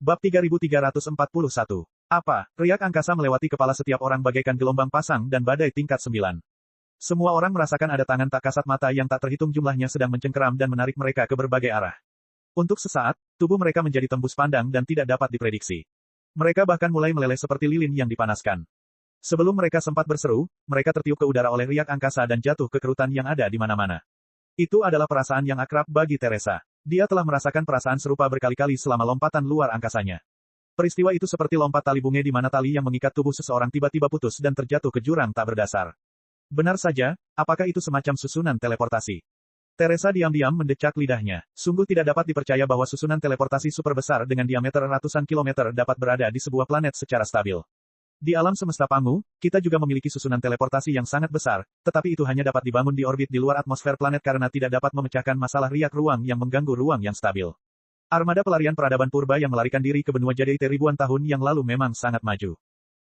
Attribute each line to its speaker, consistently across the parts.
Speaker 1: Bab 3341. Apa? Riak angkasa melewati kepala setiap orang bagaikan gelombang pasang dan badai tingkat 9. Semua orang merasakan ada tangan tak kasat mata yang tak terhitung jumlahnya sedang mencengkeram dan menarik mereka ke berbagai arah. Untuk sesaat, tubuh mereka menjadi tembus pandang dan tidak dapat diprediksi. Mereka bahkan mulai meleleh seperti lilin yang dipanaskan. Sebelum mereka sempat berseru, mereka tertiup ke udara oleh riak angkasa dan jatuh ke kerutan yang ada di mana-mana. Itu adalah perasaan yang akrab bagi Teresa. Dia telah merasakan perasaan serupa berkali-kali selama lompatan luar angkasanya. Peristiwa itu seperti lompat tali bunga di mana tali yang mengikat tubuh seseorang tiba-tiba putus dan terjatuh ke jurang tak berdasar. Benar saja, apakah itu semacam susunan teleportasi? Teresa diam-diam mendecak lidahnya. Sungguh tidak dapat dipercaya bahwa susunan teleportasi super besar dengan diameter ratusan kilometer dapat berada di sebuah planet secara stabil. Di alam semesta Pangu, kita juga memiliki susunan teleportasi yang sangat besar, tetapi itu hanya dapat dibangun di orbit di luar atmosfer planet karena tidak dapat memecahkan masalah riak ruang yang mengganggu ruang yang stabil. Armada pelarian peradaban purba yang melarikan diri ke benua Jade ribuan tahun yang lalu memang sangat maju.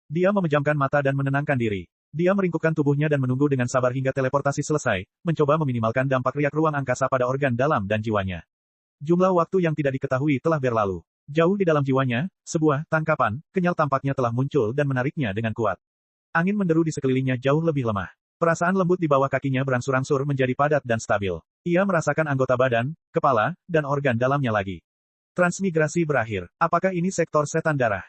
Speaker 1: Dia memejamkan mata dan menenangkan diri. Dia meringkukkan tubuhnya dan menunggu dengan sabar hingga teleportasi selesai, mencoba meminimalkan dampak riak ruang angkasa pada organ dalam dan jiwanya. Jumlah waktu yang tidak diketahui telah berlalu. Jauh di dalam jiwanya, sebuah tangkapan kenyal tampaknya telah muncul dan menariknya dengan kuat. Angin menderu di sekelilingnya jauh lebih lemah. Perasaan lembut di bawah kakinya berangsur-angsur menjadi padat dan stabil. Ia merasakan anggota badan, kepala, dan organ dalamnya lagi. Transmigrasi berakhir. Apakah ini sektor setan darah?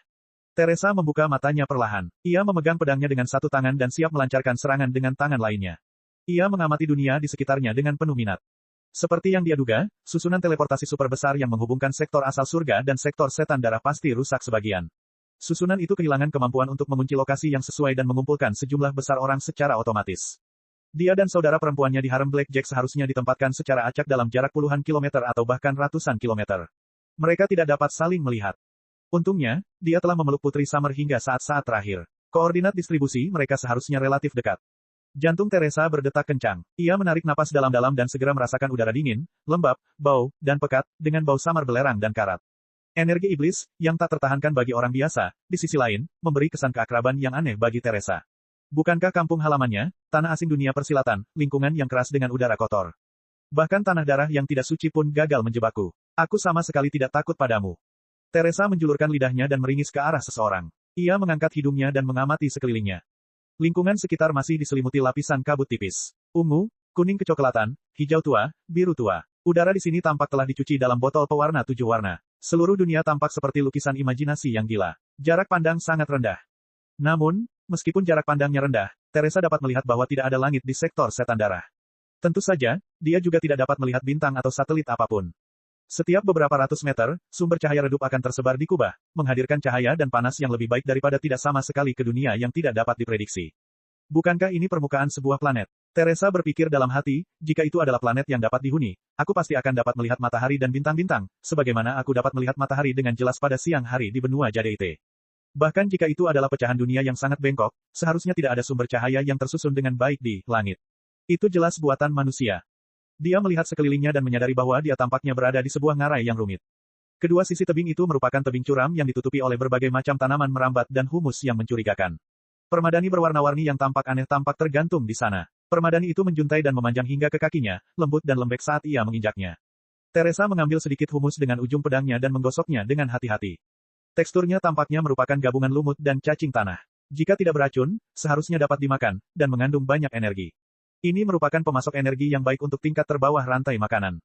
Speaker 1: Teresa membuka matanya perlahan. Ia memegang pedangnya dengan satu tangan dan siap melancarkan serangan dengan tangan lainnya. Ia mengamati dunia di sekitarnya dengan penuh minat. Seperti yang dia duga, susunan teleportasi super besar yang menghubungkan sektor asal surga dan sektor setan darah pasti rusak sebagian. Susunan itu kehilangan kemampuan untuk mengunci lokasi yang sesuai dan mengumpulkan sejumlah besar orang secara otomatis. Dia dan saudara perempuannya di harem Blackjack seharusnya ditempatkan secara acak dalam jarak puluhan kilometer atau bahkan ratusan kilometer. Mereka tidak dapat saling melihat. Untungnya, dia telah memeluk Putri Summer hingga saat-saat terakhir. Koordinat distribusi mereka seharusnya relatif dekat. Jantung Teresa berdetak kencang. Ia menarik napas dalam-dalam dan segera merasakan udara dingin, lembab, bau, dan pekat, dengan bau samar belerang dan karat. Energi iblis, yang tak tertahankan bagi orang biasa, di sisi lain, memberi kesan keakraban yang aneh bagi Teresa. Bukankah kampung halamannya, tanah asing dunia persilatan, lingkungan yang keras dengan udara kotor? Bahkan tanah darah yang tidak suci pun gagal menjebakku. Aku sama sekali tidak takut padamu. Teresa menjulurkan lidahnya dan meringis ke arah seseorang. Ia mengangkat hidungnya dan mengamati sekelilingnya. Lingkungan sekitar masih diselimuti lapisan kabut tipis. Ungu, kuning kecoklatan, hijau tua, biru tua. Udara di sini tampak telah dicuci dalam botol pewarna 7 warna. Seluruh dunia tampak seperti lukisan imajinasi yang gila. Jarak pandang sangat rendah. Namun, meskipun jarak pandangnya rendah, Teresa dapat melihat bahwa tidak ada langit di sektor setan darah. Tentu saja, dia juga tidak dapat melihat bintang atau satelit apapun. Setiap beberapa ratus meter, sumber cahaya redup akan tersebar di kubah, menghadirkan cahaya dan panas yang lebih baik daripada tidak sama sekali ke dunia yang tidak dapat diprediksi. Bukankah ini permukaan sebuah planet? Teresa berpikir dalam hati, jika itu adalah planet yang dapat dihuni, aku pasti akan dapat melihat matahari dan bintang-bintang, sebagaimana aku dapat melihat matahari dengan jelas pada siang hari di benua Jade. Bahkan jika itu adalah pecahan dunia yang sangat bengkok, seharusnya tidak ada sumber cahaya yang tersusun dengan baik di langit. Itu jelas buatan manusia. Dia melihat sekelilingnya dan menyadari bahwa dia tampaknya berada di sebuah ngarai yang rumit. Kedua sisi tebing itu merupakan tebing curam yang ditutupi oleh berbagai macam tanaman merambat dan humus yang mencurigakan. Permadani berwarna-warni yang tampak aneh tampak tergantung di sana. Permadani itu menjuntai dan memanjang hingga ke kakinya, lembut dan lembek saat ia menginjaknya. Teresa mengambil sedikit humus dengan ujung pedangnya dan menggosoknya dengan hati-hati. Teksturnya tampaknya merupakan gabungan lumut dan cacing tanah. Jika tidak beracun, seharusnya dapat dimakan, dan mengandung banyak energi. Ini merupakan pemasok energi yang baik untuk tingkat terbawah rantai makanan.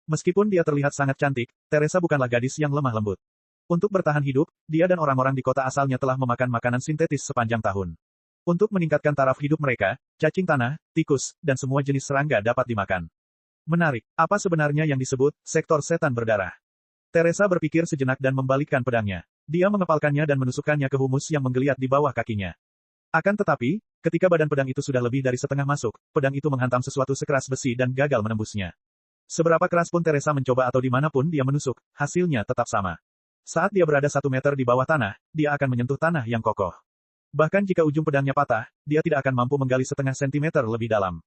Speaker 1: Meskipun dia terlihat sangat cantik, Teresa bukanlah gadis yang lemah lembut. Untuk bertahan hidup, dia dan orang-orang di kota asalnya telah memakan makanan sintetis sepanjang tahun. Untuk meningkatkan taraf hidup mereka, cacing tanah, tikus, dan semua jenis serangga dapat dimakan. Menarik, apa sebenarnya yang disebut sektor setan berdarah? Teresa berpikir sejenak dan membalikkan pedangnya. Dia mengepalkannya dan menusukkannya ke humus yang menggeliat di bawah kakinya. Akan tetapi, ketika badan pedang itu sudah lebih dari setengah masuk, pedang itu menghantam sesuatu sekeras besi dan gagal menembusnya. Seberapa keras pun Teresa mencoba atau dimanapun dia menusuk, hasilnya tetap sama. Saat dia berada 1 meter di bawah tanah, dia akan menyentuh tanah yang kokoh. Bahkan jika ujung pedangnya patah, dia tidak akan mampu menggali setengah sentimeter lebih dalam.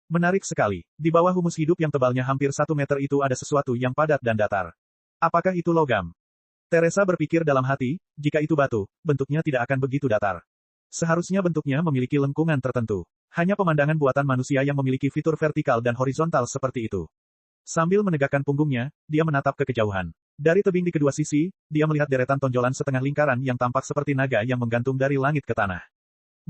Speaker 1: Menarik sekali, di bawah humus hidup yang tebalnya hampir 1 meter itu ada sesuatu yang padat dan datar. Apakah itu logam? Teresa berpikir dalam hati, jika itu batu, bentuknya tidak akan begitu datar. Seharusnya bentuknya memiliki lengkungan tertentu. Hanya pemandangan buatan manusia yang memiliki fitur vertikal dan horizontal seperti itu. Sambil menegakkan punggungnya, dia menatap ke kejauhan. Dari tebing di kedua sisi, dia melihat deretan tonjolan setengah lingkaran yang tampak seperti naga yang menggantung dari langit ke tanah.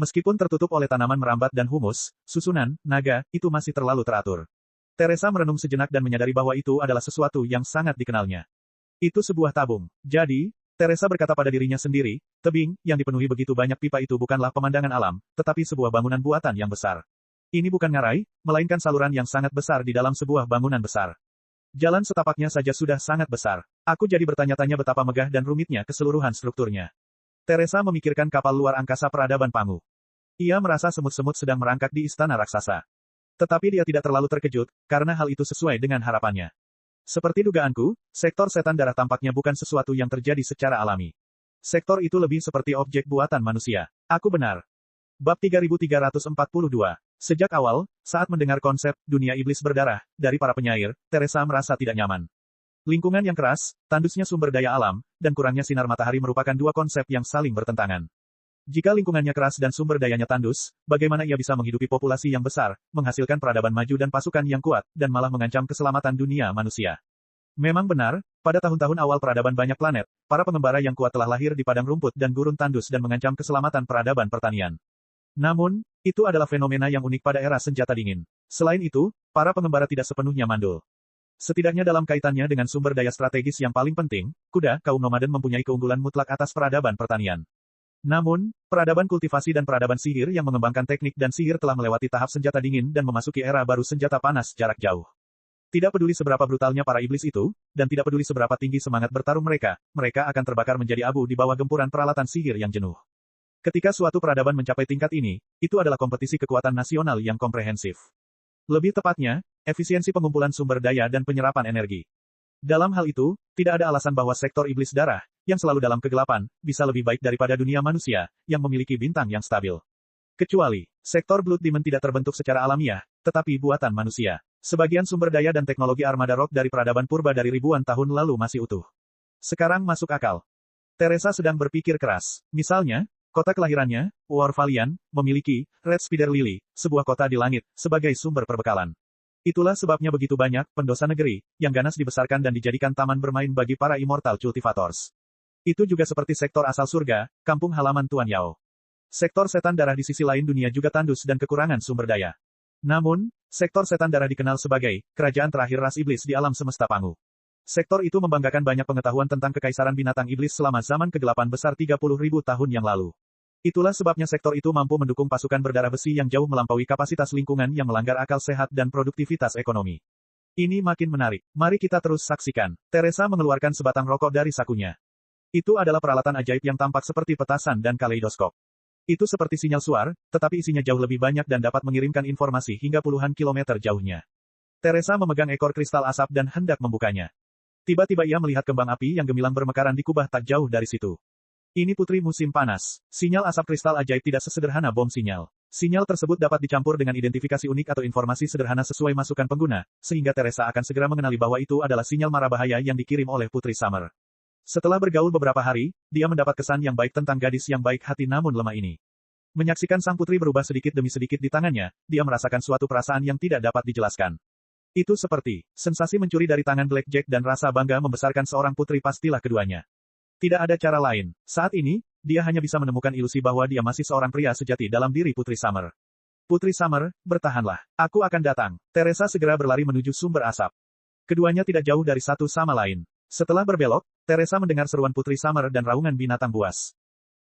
Speaker 1: Meskipun tertutup oleh tanaman merambat dan humus, susunan naga itu masih terlalu teratur. Teresa merenung sejenak dan menyadari bahwa itu adalah sesuatu yang sangat dikenalnya. Itu sebuah tabung. Jadi, Teresa berkata pada dirinya sendiri, tebing yang dipenuhi begitu banyak pipa itu bukanlah pemandangan alam, tetapi sebuah bangunan buatan yang besar. Ini bukan ngarai, melainkan saluran yang sangat besar di dalam sebuah bangunan besar. Jalan setapaknya saja sudah sangat besar. Aku jadi bertanya-tanya betapa megah dan rumitnya keseluruhan strukturnya. Teresa memikirkan kapal luar angkasa peradaban Pangu. Ia merasa semut-semut sedang merangkak di istana raksasa. Tetapi dia tidak terlalu terkejut, karena hal itu sesuai dengan harapannya. Seperti dugaanku, sektor setan darah tampaknya bukan sesuatu yang terjadi secara alami. Sektor itu lebih seperti objek buatan manusia. Aku benar. Bab 3342. Sejak awal, saat mendengar konsep dunia iblis berdarah dari para penyair, Teresa merasa tidak nyaman. Lingkungan yang keras, tandusnya sumber daya alam, dan kurangnya sinar matahari merupakan dua konsep yang saling bertentangan. Jika lingkungannya keras dan sumber dayanya tandus, bagaimana ia bisa menghidupi populasi yang besar, menghasilkan peradaban maju dan pasukan yang kuat, dan malah mengancam keselamatan dunia manusia? Memang benar, pada tahun-tahun awal peradaban banyak planet, para pengembara yang kuat telah lahir di padang rumput dan gurun tandus dan mengancam keselamatan peradaban pertanian. Namun, itu adalah fenomena yang unik pada era senjata dingin. Selain itu, para pengembara tidak sepenuhnya mandul. Setidaknya dalam kaitannya dengan sumber daya strategis yang paling penting, kuda, kaum nomaden mempunyai keunggulan mutlak atas peradaban pertanian. Namun, peradaban kultivasi dan peradaban sihir yang mengembangkan teknik dan sihir telah melewati tahap senjata dingin dan memasuki era baru senjata panas jarak jauh. Tidak peduli seberapa brutalnya para iblis itu, dan tidak peduli seberapa tinggi semangat bertarung mereka, mereka akan terbakar menjadi abu di bawah gempuran peralatan sihir yang jenuh. Ketika suatu peradaban mencapai tingkat ini, itu adalah kompetisi kekuatan nasional yang komprehensif. Lebih tepatnya, efisiensi pengumpulan sumber daya dan penyerapan energi. Dalam hal itu, tidak ada alasan bahwa sektor iblis darah, yang selalu dalam kegelapan, bisa lebih baik daripada dunia manusia, yang memiliki bintang yang stabil. Kecuali, sektor Blood Demon tidak terbentuk secara alamiah, tetapi buatan manusia. Sebagian sumber daya dan teknologi armada rock dari peradaban purba dari ribuan tahun lalu masih utuh. Sekarang masuk akal. Teresa sedang berpikir keras. Misalnya, kota kelahirannya, Warvalian, memiliki Red Spider Lily, sebuah kota di langit, sebagai sumber perbekalan. Itulah sebabnya begitu banyak pendosa negeri, yang ganas dibesarkan dan dijadikan taman bermain bagi para immortal cultivators. Itu juga seperti sektor asal surga, kampung halaman Tuan Yao. Sektor setan darah di sisi lain dunia juga tandus dan kekurangan sumber daya. Namun, sektor setan darah dikenal sebagai kerajaan terakhir ras iblis di alam semesta Pangu. Sektor itu membanggakan banyak pengetahuan tentang kekaisaran binatang iblis selama zaman kegelapan besar 30.000 tahun yang lalu. Itulah sebabnya sektor itu mampu mendukung pasukan berdarah besi yang jauh melampaui kapasitas lingkungan yang melanggar akal sehat dan produktivitas ekonomi. Ini makin menarik. Mari kita terus saksikan. Teresa mengeluarkan sebatang rokok dari sakunya. Itu adalah peralatan ajaib yang tampak seperti petasan dan kaleidoskop. Itu seperti sinyal suar, tetapi isinya jauh lebih banyak dan dapat mengirimkan informasi hingga puluhan kilometer jauhnya. Teresa memegang ekor kristal asap dan hendak membukanya. Tiba-tiba ia melihat kembang api yang gemilang bermekaran di kubah tak jauh dari situ. Ini putri musim panas. Sinyal asap kristal ajaib tidak sesederhana bom sinyal. Sinyal tersebut dapat dicampur dengan identifikasi unik atau informasi sederhana sesuai masukan pengguna, sehingga Teresa akan segera mengenali bahwa itu adalah sinyal mara bahaya yang dikirim oleh Putri Summer. Setelah bergaul beberapa hari, dia mendapat kesan yang baik tentang gadis yang baik hati namun lemah ini. Menyaksikan sang putri berubah sedikit demi sedikit di tangannya, dia merasakan suatu perasaan yang tidak dapat dijelaskan. Itu seperti sensasi mencuri dari tangan Blackjack dan rasa bangga membesarkan seorang putri pastilah keduanya. Tidak ada cara lain. Saat ini, dia hanya bisa menemukan ilusi bahwa dia masih seorang pria sejati dalam diri Putri Summer. Putri Summer, bertahanlah. Aku akan datang. Teresa segera berlari menuju sumber asap. Keduanya tidak jauh dari satu sama lain. Setelah berbelok, Teresa mendengar seruan Putri Summer dan raungan binatang buas.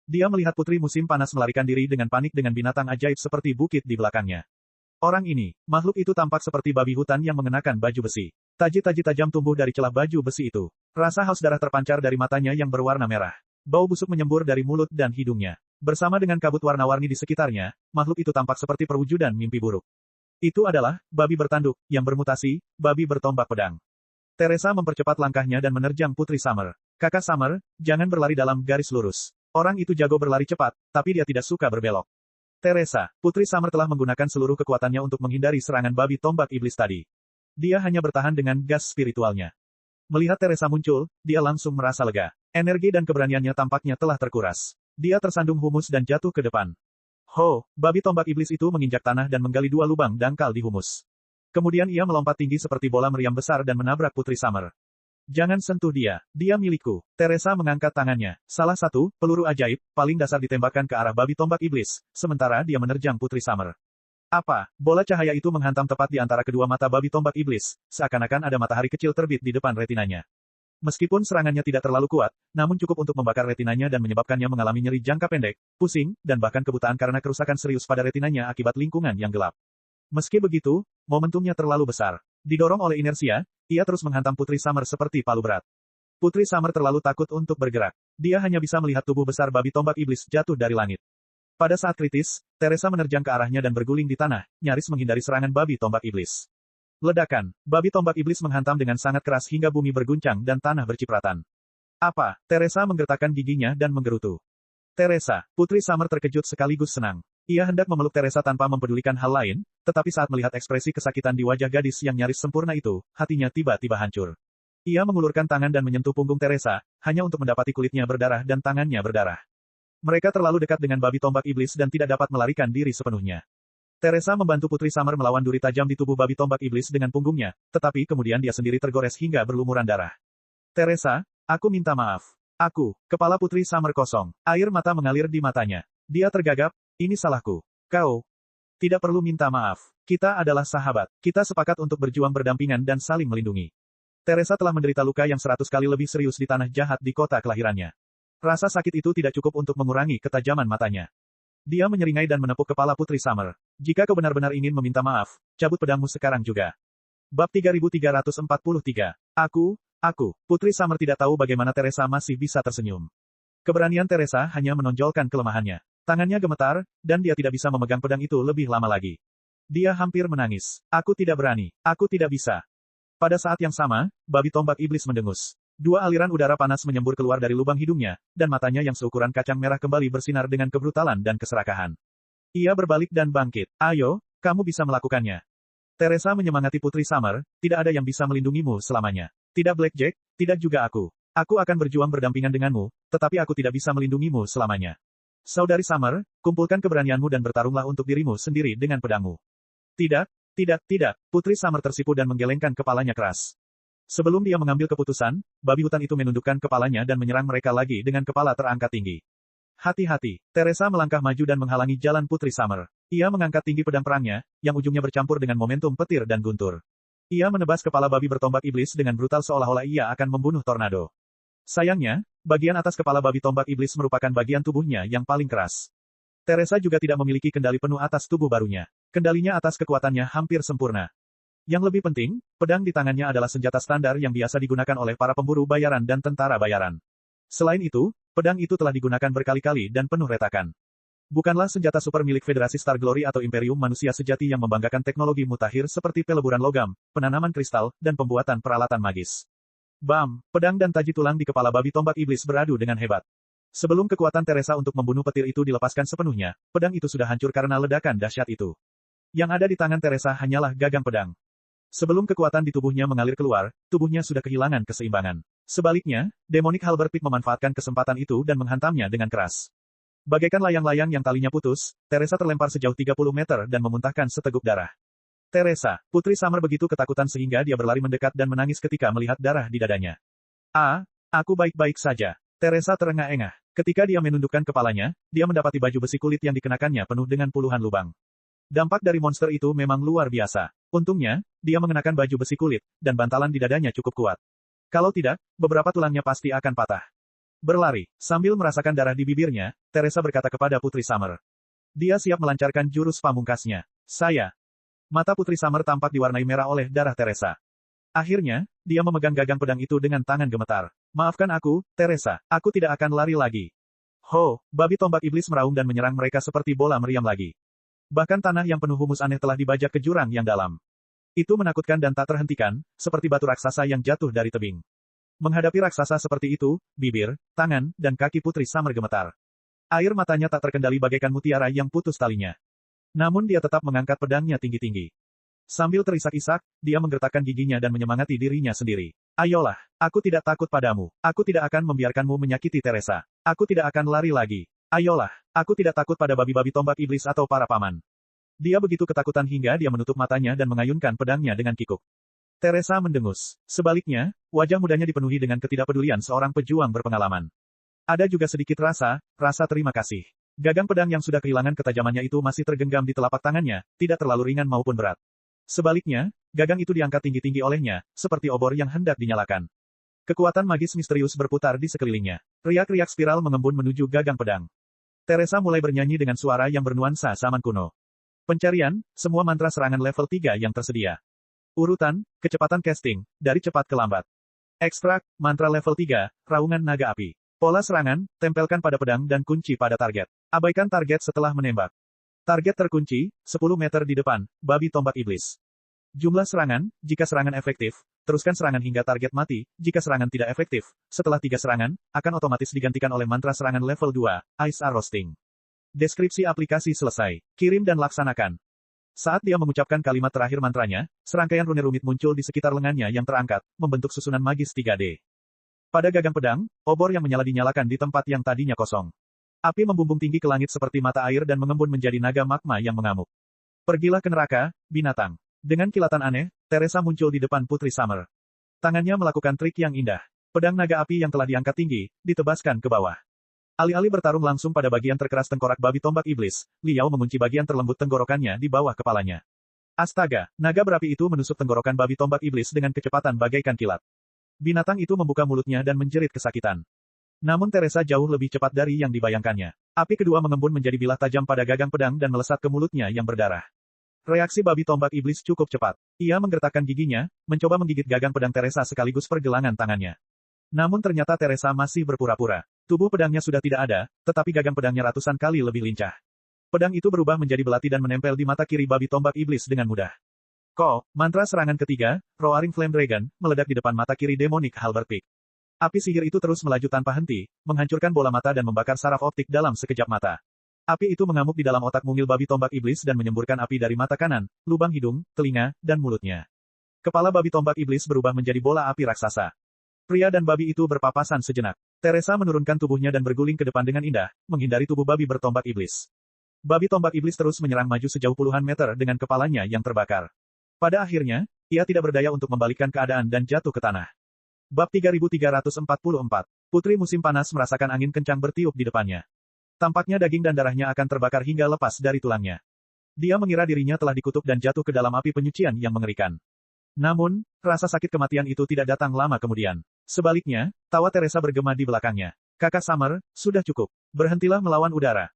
Speaker 1: Dia melihat putri musim panas melarikan diri dengan panik dengan binatang ajaib seperti bukit di belakangnya. Orang ini, makhluk itu tampak seperti babi hutan yang mengenakan baju besi. Taji-taji tajam tumbuh dari celah baju besi itu. Rasa haus darah terpancar dari matanya yang berwarna merah. Bau busuk menyembur dari mulut dan hidungnya. Bersama dengan kabut warna-warni di sekitarnya, makhluk itu tampak seperti perwujudan mimpi buruk. Itu adalah babi bertanduk, yang bermutasi, babi bertombak pedang. Teresa mempercepat langkahnya dan menerjang Putri Summer. Kakak Summer, jangan berlari dalam garis lurus. Orang itu jago berlari cepat, tapi dia tidak suka berbelok. Teresa, Putri Summer telah menggunakan seluruh kekuatannya untuk menghindari serangan babi tombak iblis tadi. Dia hanya bertahan dengan gas spiritualnya. Melihat Teresa muncul, dia langsung merasa lega. Energi dan keberaniannya tampaknya telah terkuras. Dia tersandung humus dan jatuh ke depan. Ho, babi tombak iblis itu menginjak tanah dan menggali dua lubang dangkal di humus. Kemudian ia melompat tinggi seperti bola meriam besar dan menabrak Putri Summer. Jangan sentuh dia. Dia milikku. Teresa mengangkat tangannya. Salah satu, peluru ajaib, paling dasar ditembakkan ke arah babi tombak iblis, sementara dia menerjang Putri Summer. Apa? Bola cahaya itu menghantam tepat di antara kedua mata babi tombak iblis, seakan-akan ada matahari kecil terbit di depan retinanya. Meskipun serangannya tidak terlalu kuat, namun cukup untuk membakar retinanya dan menyebabkannya mengalami nyeri jangka pendek, pusing, dan bahkan kebutaan karena kerusakan serius pada retinanya akibat lingkungan yang gelap. Meski begitu, momentumnya terlalu besar. Didorong oleh inersia, ia terus menghantam Putri Summer seperti palu berat. Putri Summer terlalu takut untuk bergerak. Dia hanya bisa melihat tubuh besar babi tombak iblis jatuh dari langit. Pada saat kritis, Teresa menerjang ke arahnya dan berguling di tanah, nyaris menghindari serangan babi tombak iblis. Ledakan, babi tombak iblis menghantam dengan sangat keras hingga bumi berguncang dan tanah bercipratan. Apa? Teresa menggertakkan giginya dan menggerutu. Teresa, Putri Summer terkejut sekaligus senang. Ia hendak memeluk Teresa tanpa mempedulikan hal lain, tetapi saat melihat ekspresi kesakitan di wajah gadis yang nyaris sempurna itu, hatinya tiba-tiba hancur. Ia mengulurkan tangan dan menyentuh punggung Teresa, hanya untuk mendapati kulitnya berdarah dan tangannya berdarah. Mereka terlalu dekat dengan babi tombak iblis dan tidak dapat melarikan diri sepenuhnya. Teresa membantu Putri Summer melawan duri tajam di tubuh babi tombak iblis dengan punggungnya, tetapi kemudian dia sendiri tergores hingga berlumuran darah. Teresa, aku minta maaf. Aku, kepala Putri Summer kosong. Air mata mengalir di matanya. Dia tergagap, ini salahku. Kau tidak perlu minta maaf. Kita adalah sahabat. Kita sepakat untuk berjuang berdampingan dan saling melindungi. Teresa telah menderita luka yang 100 kali lebih serius di tanah jahat di kota kelahirannya. Rasa sakit itu tidak cukup untuk mengurangi ketajaman matanya. Dia menyeringai dan menepuk kepala Putri Summer. Jika kau benar-benar ingin meminta maaf, cabut pedangmu sekarang juga. Bab 3343. Aku, Putri Summer tidak tahu bagaimana Teresa masih bisa tersenyum. Keberanian Teresa hanya menonjolkan kelemahannya. Tangannya gemetar, dan dia tidak bisa memegang pedang itu lebih lama lagi. Dia hampir menangis. Aku tidak berani. Aku tidak bisa. Pada saat yang sama, babi tombak iblis mendengus. Dua aliran udara panas menyembur keluar dari lubang hidungnya, dan matanya yang seukuran kacang merah kembali bersinar dengan kebrutalan dan keserakahan. Ia berbalik dan bangkit. Ayo, kamu bisa melakukannya. Teresa menyemangati Putri Summer, tidak ada yang bisa melindungimu selamanya. Tidak Blackjack, tidak juga aku. Aku akan berjuang berdampingan denganmu, tetapi aku tidak bisa melindungimu selamanya. Saudari Summer, kumpulkan keberanianmu dan bertarunglah untuk dirimu sendiri dengan pedangmu. Tidak. Putri Summer tersipu dan menggelengkan kepalanya keras. Sebelum dia mengambil keputusan, babi hutan itu menundukkan kepalanya dan menyerang mereka lagi dengan kepala terangkat tinggi. Hati-hati, Teresa melangkah maju dan menghalangi jalan Putri Summer. Ia mengangkat tinggi pedang perangnya, yang ujungnya bercampur dengan momentum petir dan guntur. Ia menebas kepala babi bertombak iblis dengan brutal seolah-olah ia akan membunuh tornado. Sayangnya, bagian atas kepala babi tombak iblis merupakan bagian tubuhnya yang paling keras. Teresa juga tidak memiliki kendali penuh atas tubuh barunya. Kendalinya atas kekuatannya hampir sempurna. Yang lebih penting, pedang di tangannya adalah senjata standar yang biasa digunakan oleh para pemburu bayaran dan tentara bayaran. Selain itu, pedang itu telah digunakan berkali-kali dan penuh retakan. Bukanlah senjata super milik Federasi Star Glory atau Imperium Manusia Sejati yang membanggakan teknologi mutakhir seperti peleburan logam, penanaman kristal, dan pembuatan peralatan magis. Bam! Pedang dan taji tulang di kepala babi tombak iblis beradu dengan hebat. Sebelum kekuatan Teresa untuk membunuh petir itu dilepaskan sepenuhnya, pedang itu sudah hancur karena ledakan dahsyat itu. Yang ada di tangan Teresa hanyalah gagang pedang. Sebelum kekuatan di tubuhnya mengalir keluar, tubuhnya sudah kehilangan keseimbangan. Sebaliknya, Demonic Halberd Pit memanfaatkan kesempatan itu dan menghantamnya dengan keras. Bagaikan layang-layang yang talinya putus, Teresa terlempar sejauh 30 meter dan memuntahkan seteguk darah. Teresa, Putri Summer begitu ketakutan sehingga dia berlari mendekat dan menangis ketika melihat darah di dadanya. Aku baik-baik saja. Teresa terengah-engah. Ketika dia menundukkan kepalanya, dia mendapati baju besi kulit yang dikenakannya penuh dengan puluhan lubang. Dampak dari monster itu memang luar biasa. Untungnya, dia mengenakan baju besi kulit, dan bantalan di dadanya cukup kuat. Kalau tidak, beberapa tulangnya pasti akan patah. Berlari, sambil merasakan darah di bibirnya, Teresa berkata kepada Putri Summer. Dia siap melancarkan jurus pamungkasnya. Mata Putri Summer tampak diwarnai merah oleh darah Teresa. Akhirnya, dia memegang gagang pedang itu dengan tangan gemetar. Maafkan aku, Teresa, aku tidak akan lari lagi. Babi tombak iblis meraung dan menyerang mereka seperti bola meriam lagi. Bahkan tanah yang penuh humus aneh telah dibajak ke jurang yang dalam. Itu menakutkan dan tak terhentikan, seperti batu raksasa yang jatuh dari tebing. Menghadapi raksasa seperti itu, bibir, tangan, dan kaki Putri Summer gemetar. Air matanya tak terkendali bagaikan mutiara yang putus talinya. Namun dia tetap mengangkat pedangnya tinggi-tinggi. Sambil terisak-isak, dia menggertakkan giginya dan menyemangati dirinya sendiri. Ayolah, aku tidak takut padamu. Aku tidak akan membiarkanmu menyakiti Teresa. Aku tidak akan lari lagi. Ayolah, aku tidak takut pada babi-babi tombak iblis atau para paman. Dia begitu ketakutan hingga dia menutup matanya dan mengayunkan pedangnya dengan kikuk. Teresa mendengus. Sebaliknya, wajah mudanya dipenuhi dengan ketidakpedulian seorang pejuang berpengalaman. Ada juga sedikit rasa terima kasih. Gagang pedang yang sudah kehilangan ketajamannya itu masih tergenggam di telapak tangannya, tidak terlalu ringan maupun berat. Sebaliknya, gagang itu diangkat tinggi-tinggi olehnya, seperti obor yang hendak dinyalakan. Kekuatan magis misterius berputar di sekelilingnya. Riak-riak spiral mengembun menuju gagang pedang. Teresa mulai bernyanyi dengan suara yang bernuansa zaman kuno. Pencarian, semua mantra serangan level 3 yang tersedia. Urutan, kecepatan casting, dari cepat ke lambat. Ekstrak, mantra level 3, raungan naga api. Pola serangan, tempelkan pada pedang dan kunci pada target. Abaikan target setelah menembak. Target terkunci, 10 meter di depan, babi tombak iblis. Jumlah serangan, jika serangan efektif, teruskan serangan hingga target mati, jika serangan tidak efektif, setelah 3 serangan, akan otomatis digantikan oleh mantra serangan level 2, Ice Are Roasting. Deskripsi aplikasi selesai. Kirim dan laksanakan. Saat dia mengucapkan kalimat terakhir mantranya, serangkaian rune rumit muncul di sekitar lengannya yang terangkat, membentuk susunan magis 3D. Pada gagang pedang, obor yang menyala dinyalakan di tempat yang tadinya kosong. Api membumbung tinggi ke langit seperti mata air dan mengembun menjadi naga magma yang mengamuk. Pergilah ke neraka, binatang. Dengan kilatan aneh, Teresa muncul di depan Putri Summer. Tangannya melakukan trik yang indah. Pedang naga api yang telah diangkat tinggi, ditebaskan ke bawah. Alih-alih bertarung langsung pada bagian terkeras tengkorak babi tombak iblis, Liao mengunci bagian terlembut tenggorokannya di bawah kepalanya. Astaga, naga berapi itu menusuk tenggorokan babi tombak iblis dengan kecepatan bagaikan kilat. Binatang itu membuka mulutnya dan menjerit kesakitan. Namun Teresa jauh lebih cepat dari yang dibayangkannya. Api kedua mengembun menjadi bilah tajam pada gagang pedang dan melesat ke mulutnya yang berdarah. Reaksi babi tombak iblis cukup cepat. Ia menggertakkan giginya, mencoba menggigit gagang pedang Teresa sekaligus pergelangan tangannya. Namun ternyata Teresa masih berpura-pura. Tubuh pedangnya sudah tidak ada, tetapi gagang pedangnya ratusan kali lebih lincah. Pedang itu berubah menjadi belati dan menempel di mata kiri babi tombak iblis dengan mudah. Mantra serangan ketiga, Roaring Flame Dragon, meledak di depan mata kiri Demonic Halberd Peak. Api sihir itu terus melaju tanpa henti, menghancurkan bola mata dan membakar saraf optik dalam sekejap mata. Api itu mengamuk di dalam otak mungil babi tombak iblis dan menyemburkan api dari mata kanan, lubang hidung, telinga, dan mulutnya. Kepala babi tombak iblis berubah menjadi bola api raksasa. Pria dan babi itu berpapasan sejenak. Teresa menurunkan tubuhnya dan berguling ke depan dengan indah, menghindari tubuh babi bertombak iblis. Babi tombak iblis terus menyerang maju sejauh puluhan meter dengan kepalanya yang terbakar. Pada akhirnya, ia tidak berdaya untuk membalikkan keadaan dan jatuh ke tanah. Bab 3344. Putri musim panas merasakan angin kencang bertiup di depannya. Tampaknya daging dan darahnya akan terbakar hingga lepas dari tulangnya. Dia mengira dirinya telah dikutuk dan jatuh ke dalam api penyucian yang mengerikan. Namun, rasa sakit kematian itu tidak datang lama kemudian. Sebaliknya, tawa Teresa bergema di belakangnya. Kakak Summer, sudah cukup. Berhentilah melawan udara.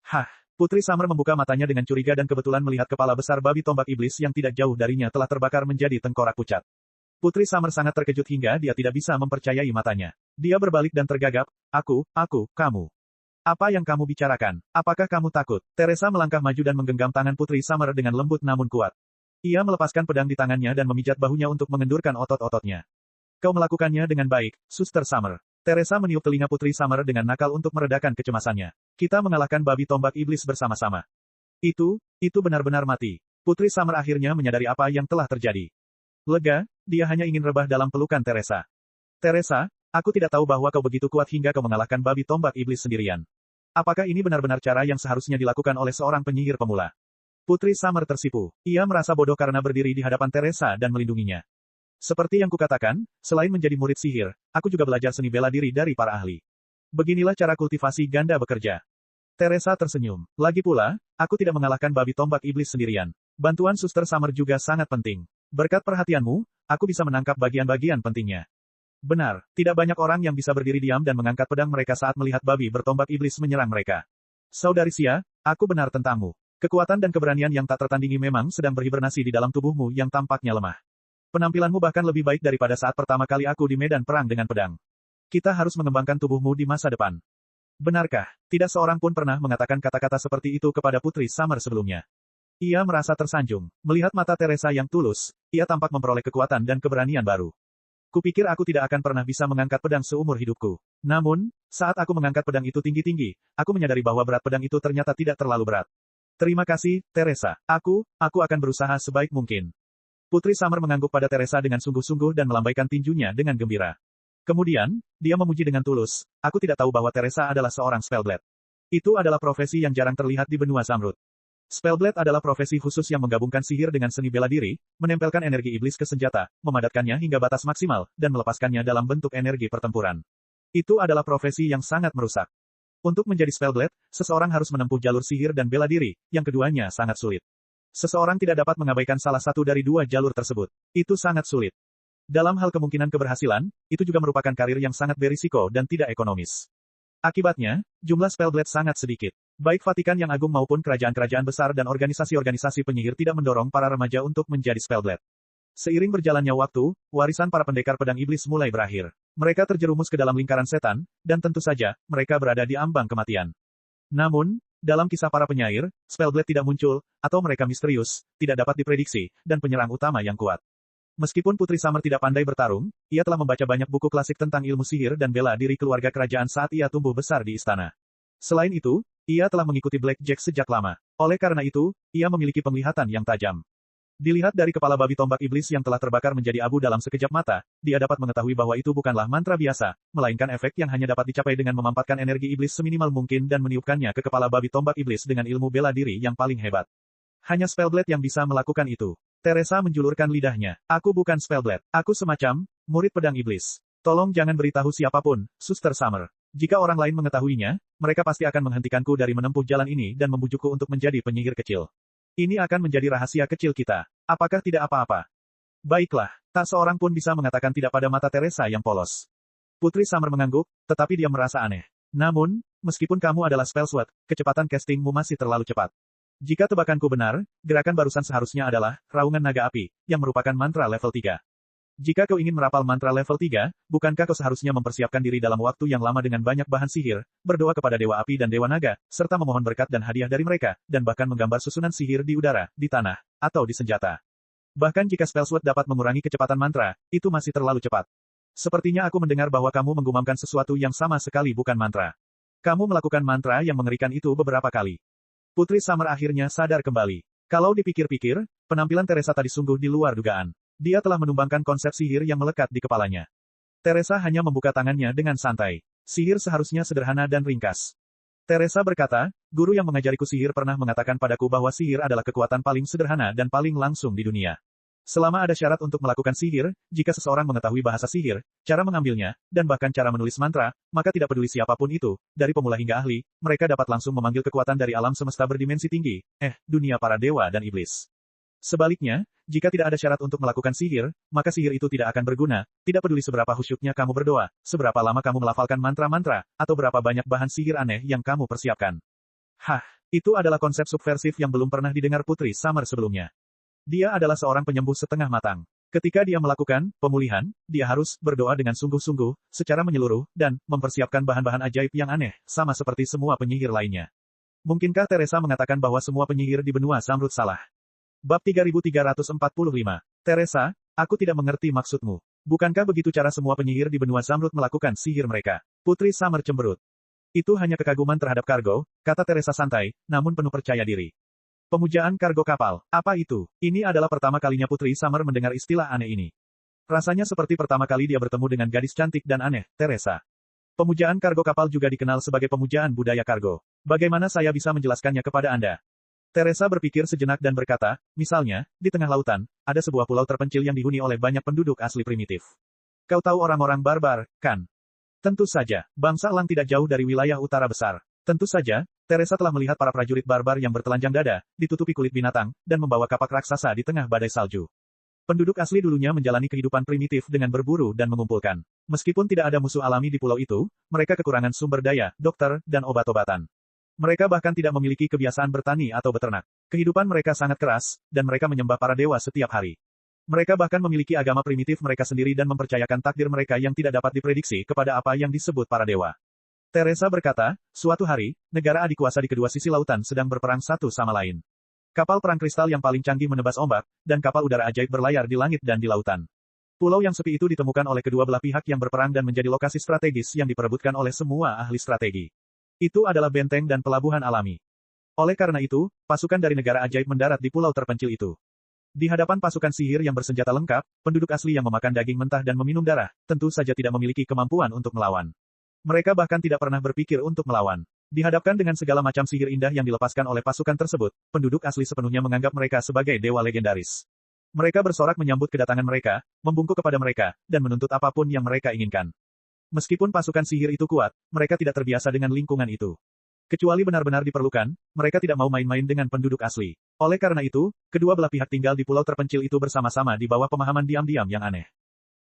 Speaker 1: Hah. Putri Summer membuka matanya dengan curiga dan kebetulan melihat kepala besar babi tombak iblis yang tidak jauh darinya telah terbakar menjadi tengkorak pucat. Putri Summer sangat terkejut hingga dia tidak bisa mempercayai matanya. Dia berbalik dan tergagap, kamu. Apa yang kamu bicarakan? Apakah kamu takut? Teresa melangkah maju dan menggenggam tangan Putri Summer dengan lembut namun kuat. Ia melepaskan pedang di tangannya dan memijat bahunya untuk mengendurkan otot-ototnya. Kau melakukannya dengan baik, Suster Summer. Teresa meniup telinga Putri Summer dengan nakal untuk meredakan kecemasannya. Kita mengalahkan babi tombak iblis bersama-sama. Itu benar-benar mati. Putri Summer akhirnya menyadari apa yang telah terjadi. Lega, dia hanya ingin rebah dalam pelukan Teresa. Teresa, aku tidak tahu bahwa kau begitu kuat hingga kau mengalahkan babi tombak iblis sendirian. Apakah ini benar-benar cara yang seharusnya dilakukan oleh seorang penyihir pemula? Putri Summer tersipu. Ia merasa bodoh karena berdiri di hadapan Teresa dan melindunginya. Seperti yang kukatakan, selain menjadi murid sihir, aku juga belajar seni bela diri dari para ahli. Beginilah cara kultivasi ganda bekerja. Teresa tersenyum. Lagi pula, aku tidak mengalahkan babi tombak iblis sendirian. Bantuan Suster Summer juga sangat penting. Berkat perhatianmu, aku bisa menangkap bagian-bagian pentingnya. Benar, tidak banyak orang yang bisa berdiri diam dan mengangkat pedang mereka saat melihat babi bertombak iblis menyerang mereka. Saudari Xia, aku benar tentangmu. Kekuatan dan keberanian yang tak tertandingi memang sedang berhibernasi di dalam tubuhmu yang tampaknya lemah. Penampilanmu bahkan lebih baik daripada saat pertama kali aku di medan perang dengan pedang. Kita harus mengembangkan tubuhmu di masa depan. Benarkah? Tidak seorang pun pernah mengatakan kata-kata seperti itu kepada Putri Summer sebelumnya. Ia merasa tersanjung. Melihat mata Teresa yang tulus, ia tampak memperoleh kekuatan dan keberanian baru. Kupikir aku tidak akan pernah bisa mengangkat pedang seumur hidupku. Namun, saat aku mengangkat pedang itu tinggi-tinggi, aku menyadari bahwa berat pedang itu ternyata tidak terlalu berat. Terima kasih, Teresa. Aku akan berusaha sebaik mungkin. Putri Summer mengangguk pada Teresa dengan sungguh-sungguh dan melambaikan tinjunya dengan gembira. Kemudian, dia memuji dengan tulus, aku tidak tahu bahwa Teresa adalah seorang spellblade. Itu adalah profesi yang jarang terlihat di benua Zamrud. Spellblade adalah profesi khusus yang menggabungkan sihir dengan seni bela diri, menempelkan energi iblis ke senjata, memadatkannya hingga batas maksimal, dan melepaskannya dalam bentuk energi pertempuran. Itu adalah profesi yang sangat merusak. Untuk menjadi Spellblade, seseorang harus menempuh jalur sihir dan bela diri, yang keduanya sangat sulit. Seseorang tidak dapat mengabaikan salah satu dari dua jalur tersebut. Itu sangat sulit. Dalam hal kemungkinan keberhasilan, itu juga merupakan karir yang sangat berisiko dan tidak ekonomis. Akibatnya, jumlah Spellblade sangat sedikit. Baik Vatikan yang Agung maupun kerajaan-kerajaan besar dan organisasi-organisasi penyihir tidak mendorong para remaja untuk menjadi Spellblade. Seiring berjalannya waktu, warisan para pendekar pedang iblis mulai berakhir. Mereka terjerumus ke dalam lingkaran setan, dan tentu saja, mereka berada di ambang kematian. Namun, dalam kisah para penyair, Spellblade tidak muncul, atau mereka misterius, tidak dapat diprediksi, dan penyerang utama yang kuat. Meskipun Putri Summer tidak pandai bertarung, ia telah membaca banyak buku klasik tentang ilmu sihir dan bela diri keluarga kerajaan saat ia tumbuh besar di istana. Selain itu, ia telah mengikuti Blackjack sejak lama. Oleh karena itu, ia memiliki penglihatan yang tajam. Dilihat dari kepala babi tombak iblis yang telah terbakar menjadi abu dalam sekejap mata, dia dapat mengetahui bahwa itu bukanlah mantra biasa, melainkan efek yang hanya dapat dicapai dengan memampatkan energi iblis seminimal mungkin dan meniupkannya ke kepala babi tombak iblis dengan ilmu bela diri yang paling hebat. Hanya Spellblade yang bisa melakukan itu. Teresa menjulurkan lidahnya. Aku bukan Spellblade. Aku semacam murid pedang iblis. Tolong jangan beritahu siapapun, Suster Summer. Jika orang lain mengetahuinya, mereka pasti akan menghentikanku dari menempuh jalan ini dan membujukku untuk menjadi penyihir kecil. Ini akan menjadi rahasia kecil kita. Apakah tidak apa-apa? Baiklah, tak seorang pun bisa mengatakan tidak pada mata Teresa yang polos. Putri Summer mengangguk, tetapi dia merasa aneh. Namun, meskipun kamu adalah Spellsword, kecepatan castingmu masih terlalu cepat. Jika tebakanku benar, gerakan barusan seharusnya adalah Raungan Naga Api, yang merupakan mantra level 3. Jika kau ingin merapal mantra level 3, bukankah kau seharusnya mempersiapkan diri dalam waktu yang lama dengan banyak bahan sihir, berdoa kepada Dewa Api dan Dewa Naga, serta memohon berkat dan hadiah dari mereka, dan bahkan menggambar susunan sihir di udara, di tanah, atau di senjata. Bahkan jika Spellsword dapat mengurangi kecepatan mantra, itu masih terlalu cepat. Sepertinya aku mendengar bahwa kamu menggumamkan sesuatu yang sama sekali bukan mantra. Kamu melakukan mantra yang mengerikan itu beberapa kali. Putri Summer akhirnya sadar kembali. Kalau dipikir-pikir, penampilan Teresa tadi sungguh di luar dugaan. Dia telah menumbangkan konsep sihir yang melekat di kepalanya. Teresa hanya membuka tangannya dengan santai. Sihir seharusnya sederhana dan ringkas. Teresa berkata, guru yang mengajariku sihir pernah mengatakan padaku bahwa sihir adalah kekuatan paling sederhana dan paling langsung di dunia. Selama ada syarat untuk melakukan sihir, jika seseorang mengetahui bahasa sihir, cara mengambilnya, dan bahkan cara menulis mantra, maka tidak peduli siapapun itu, dari pemula hingga ahli, mereka dapat langsung memanggil kekuatan dari alam semesta berdimensi tinggi, dunia para dewa dan iblis. Sebaliknya, jika tidak ada syarat untuk melakukan sihir, maka sihir itu tidak akan berguna, tidak peduli seberapa khusyuknya kamu berdoa, seberapa lama kamu melafalkan mantra-mantra, atau berapa banyak bahan sihir aneh yang kamu persiapkan. Itu adalah konsep subversif yang belum pernah didengar Putri Summer sebelumnya. Dia adalah seorang penyembuh setengah matang. Ketika dia melakukan pemulihan, dia harus berdoa dengan sungguh-sungguh, secara menyeluruh, dan mempersiapkan bahan-bahan ajaib yang aneh, sama seperti semua penyihir lainnya. Mungkinkah Teresa mengatakan bahwa semua penyihir di benua Zamrud salah? Bab 3345. Teresa, aku tidak mengerti maksudmu. Bukankah begitu cara semua penyihir di benua Zamrud melakukan sihir mereka? Putri Summer cemberut. Itu hanya kekaguman terhadap kargo, kata Teresa santai, namun penuh percaya diri. Pemujaan kargo kapal. Apa itu? Ini adalah pertama kalinya Putri Summer mendengar istilah aneh ini. Rasanya seperti pertama kali dia bertemu dengan gadis cantik dan aneh, Teresa. Pemujaan kargo kapal juga dikenal sebagai pemujaan budaya kargo. Bagaimana saya bisa menjelaskannya kepada Anda? Teresa berpikir sejenak dan berkata, misalnya, di tengah lautan, ada sebuah pulau terpencil yang dihuni oleh banyak penduduk asli primitif. Kau tahu orang-orang barbar, kan? Tentu saja, bangsa Elang tidak jauh dari wilayah utara besar. Tentu saja, Teresa telah melihat para prajurit barbar yang bertelanjang dada, ditutupi kulit binatang, dan membawa kapak raksasa di tengah badai salju. Penduduk asli dulunya menjalani kehidupan primitif dengan berburu dan mengumpulkan. Meskipun tidak ada musuh alami di pulau itu, mereka kekurangan sumber daya, dokter, dan obat-obatan. Mereka bahkan tidak memiliki kebiasaan bertani atau beternak. Kehidupan mereka sangat keras, dan mereka menyembah para dewa setiap hari. Mereka bahkan memiliki agama primitif mereka sendiri dan mempercayakan takdir mereka yang tidak dapat diprediksi kepada apa yang disebut para dewa. Teresa berkata, suatu hari, negara adik kuasa di kedua sisi lautan sedang berperang satu sama lain. Kapal perang kristal yang paling canggih menebas ombak, dan kapal udara ajaib berlayar di langit dan di lautan. Pulau yang sepi itu ditemukan oleh kedua belah pihak yang berperang dan menjadi lokasi strategis yang diperebutkan oleh semua ahli strategi. Itu adalah benteng dan pelabuhan alami. Oleh karena itu, pasukan dari negara ajaib mendarat di pulau terpencil itu. Di hadapan pasukan sihir yang bersenjata lengkap, penduduk asli yang memakan daging mentah dan meminum darah, tentu saja tidak memiliki kemampuan untuk melawan. Mereka bahkan tidak pernah berpikir untuk melawan. Dihadapkan dengan segala macam sihir indah yang dilepaskan oleh pasukan tersebut, penduduk asli sepenuhnya menganggap mereka sebagai dewa legendaris. Mereka bersorak menyambut kedatangan mereka, membungkuk kepada mereka, dan menuntut apapun yang mereka inginkan. Meskipun pasukan sihir itu kuat, mereka tidak terbiasa dengan lingkungan itu. Kecuali benar-benar diperlukan, mereka tidak mau main-main dengan penduduk asli. Oleh karena itu, kedua belah pihak tinggal di pulau terpencil itu bersama-sama di bawah pemahaman diam-diam yang aneh.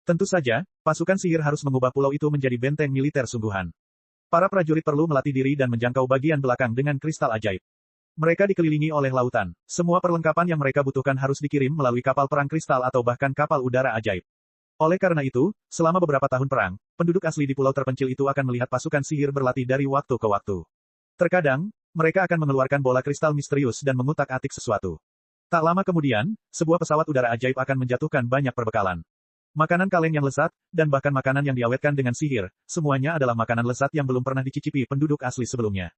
Speaker 1: Tentu saja, pasukan sihir harus mengubah pulau itu menjadi benteng militer sungguhan. Para prajurit perlu melatih diri dan menjangkau bagian belakang dengan kristal ajaib. Mereka dikelilingi oleh lautan. Semua perlengkapan yang mereka butuhkan harus dikirim melalui kapal perang kristal atau bahkan kapal udara ajaib. Oleh karena itu, selama beberapa tahun perang, penduduk asli di pulau terpencil itu akan melihat pasukan sihir berlatih dari waktu ke waktu. Terkadang, mereka akan mengeluarkan bola kristal misterius dan mengutak-atik sesuatu. Tak lama kemudian, sebuah pesawat udara ajaib akan menjatuhkan banyak perbekalan. Makanan kaleng yang lezat, dan bahkan makanan yang diawetkan dengan sihir, semuanya adalah makanan lezat yang belum pernah dicicipi penduduk asli sebelumnya.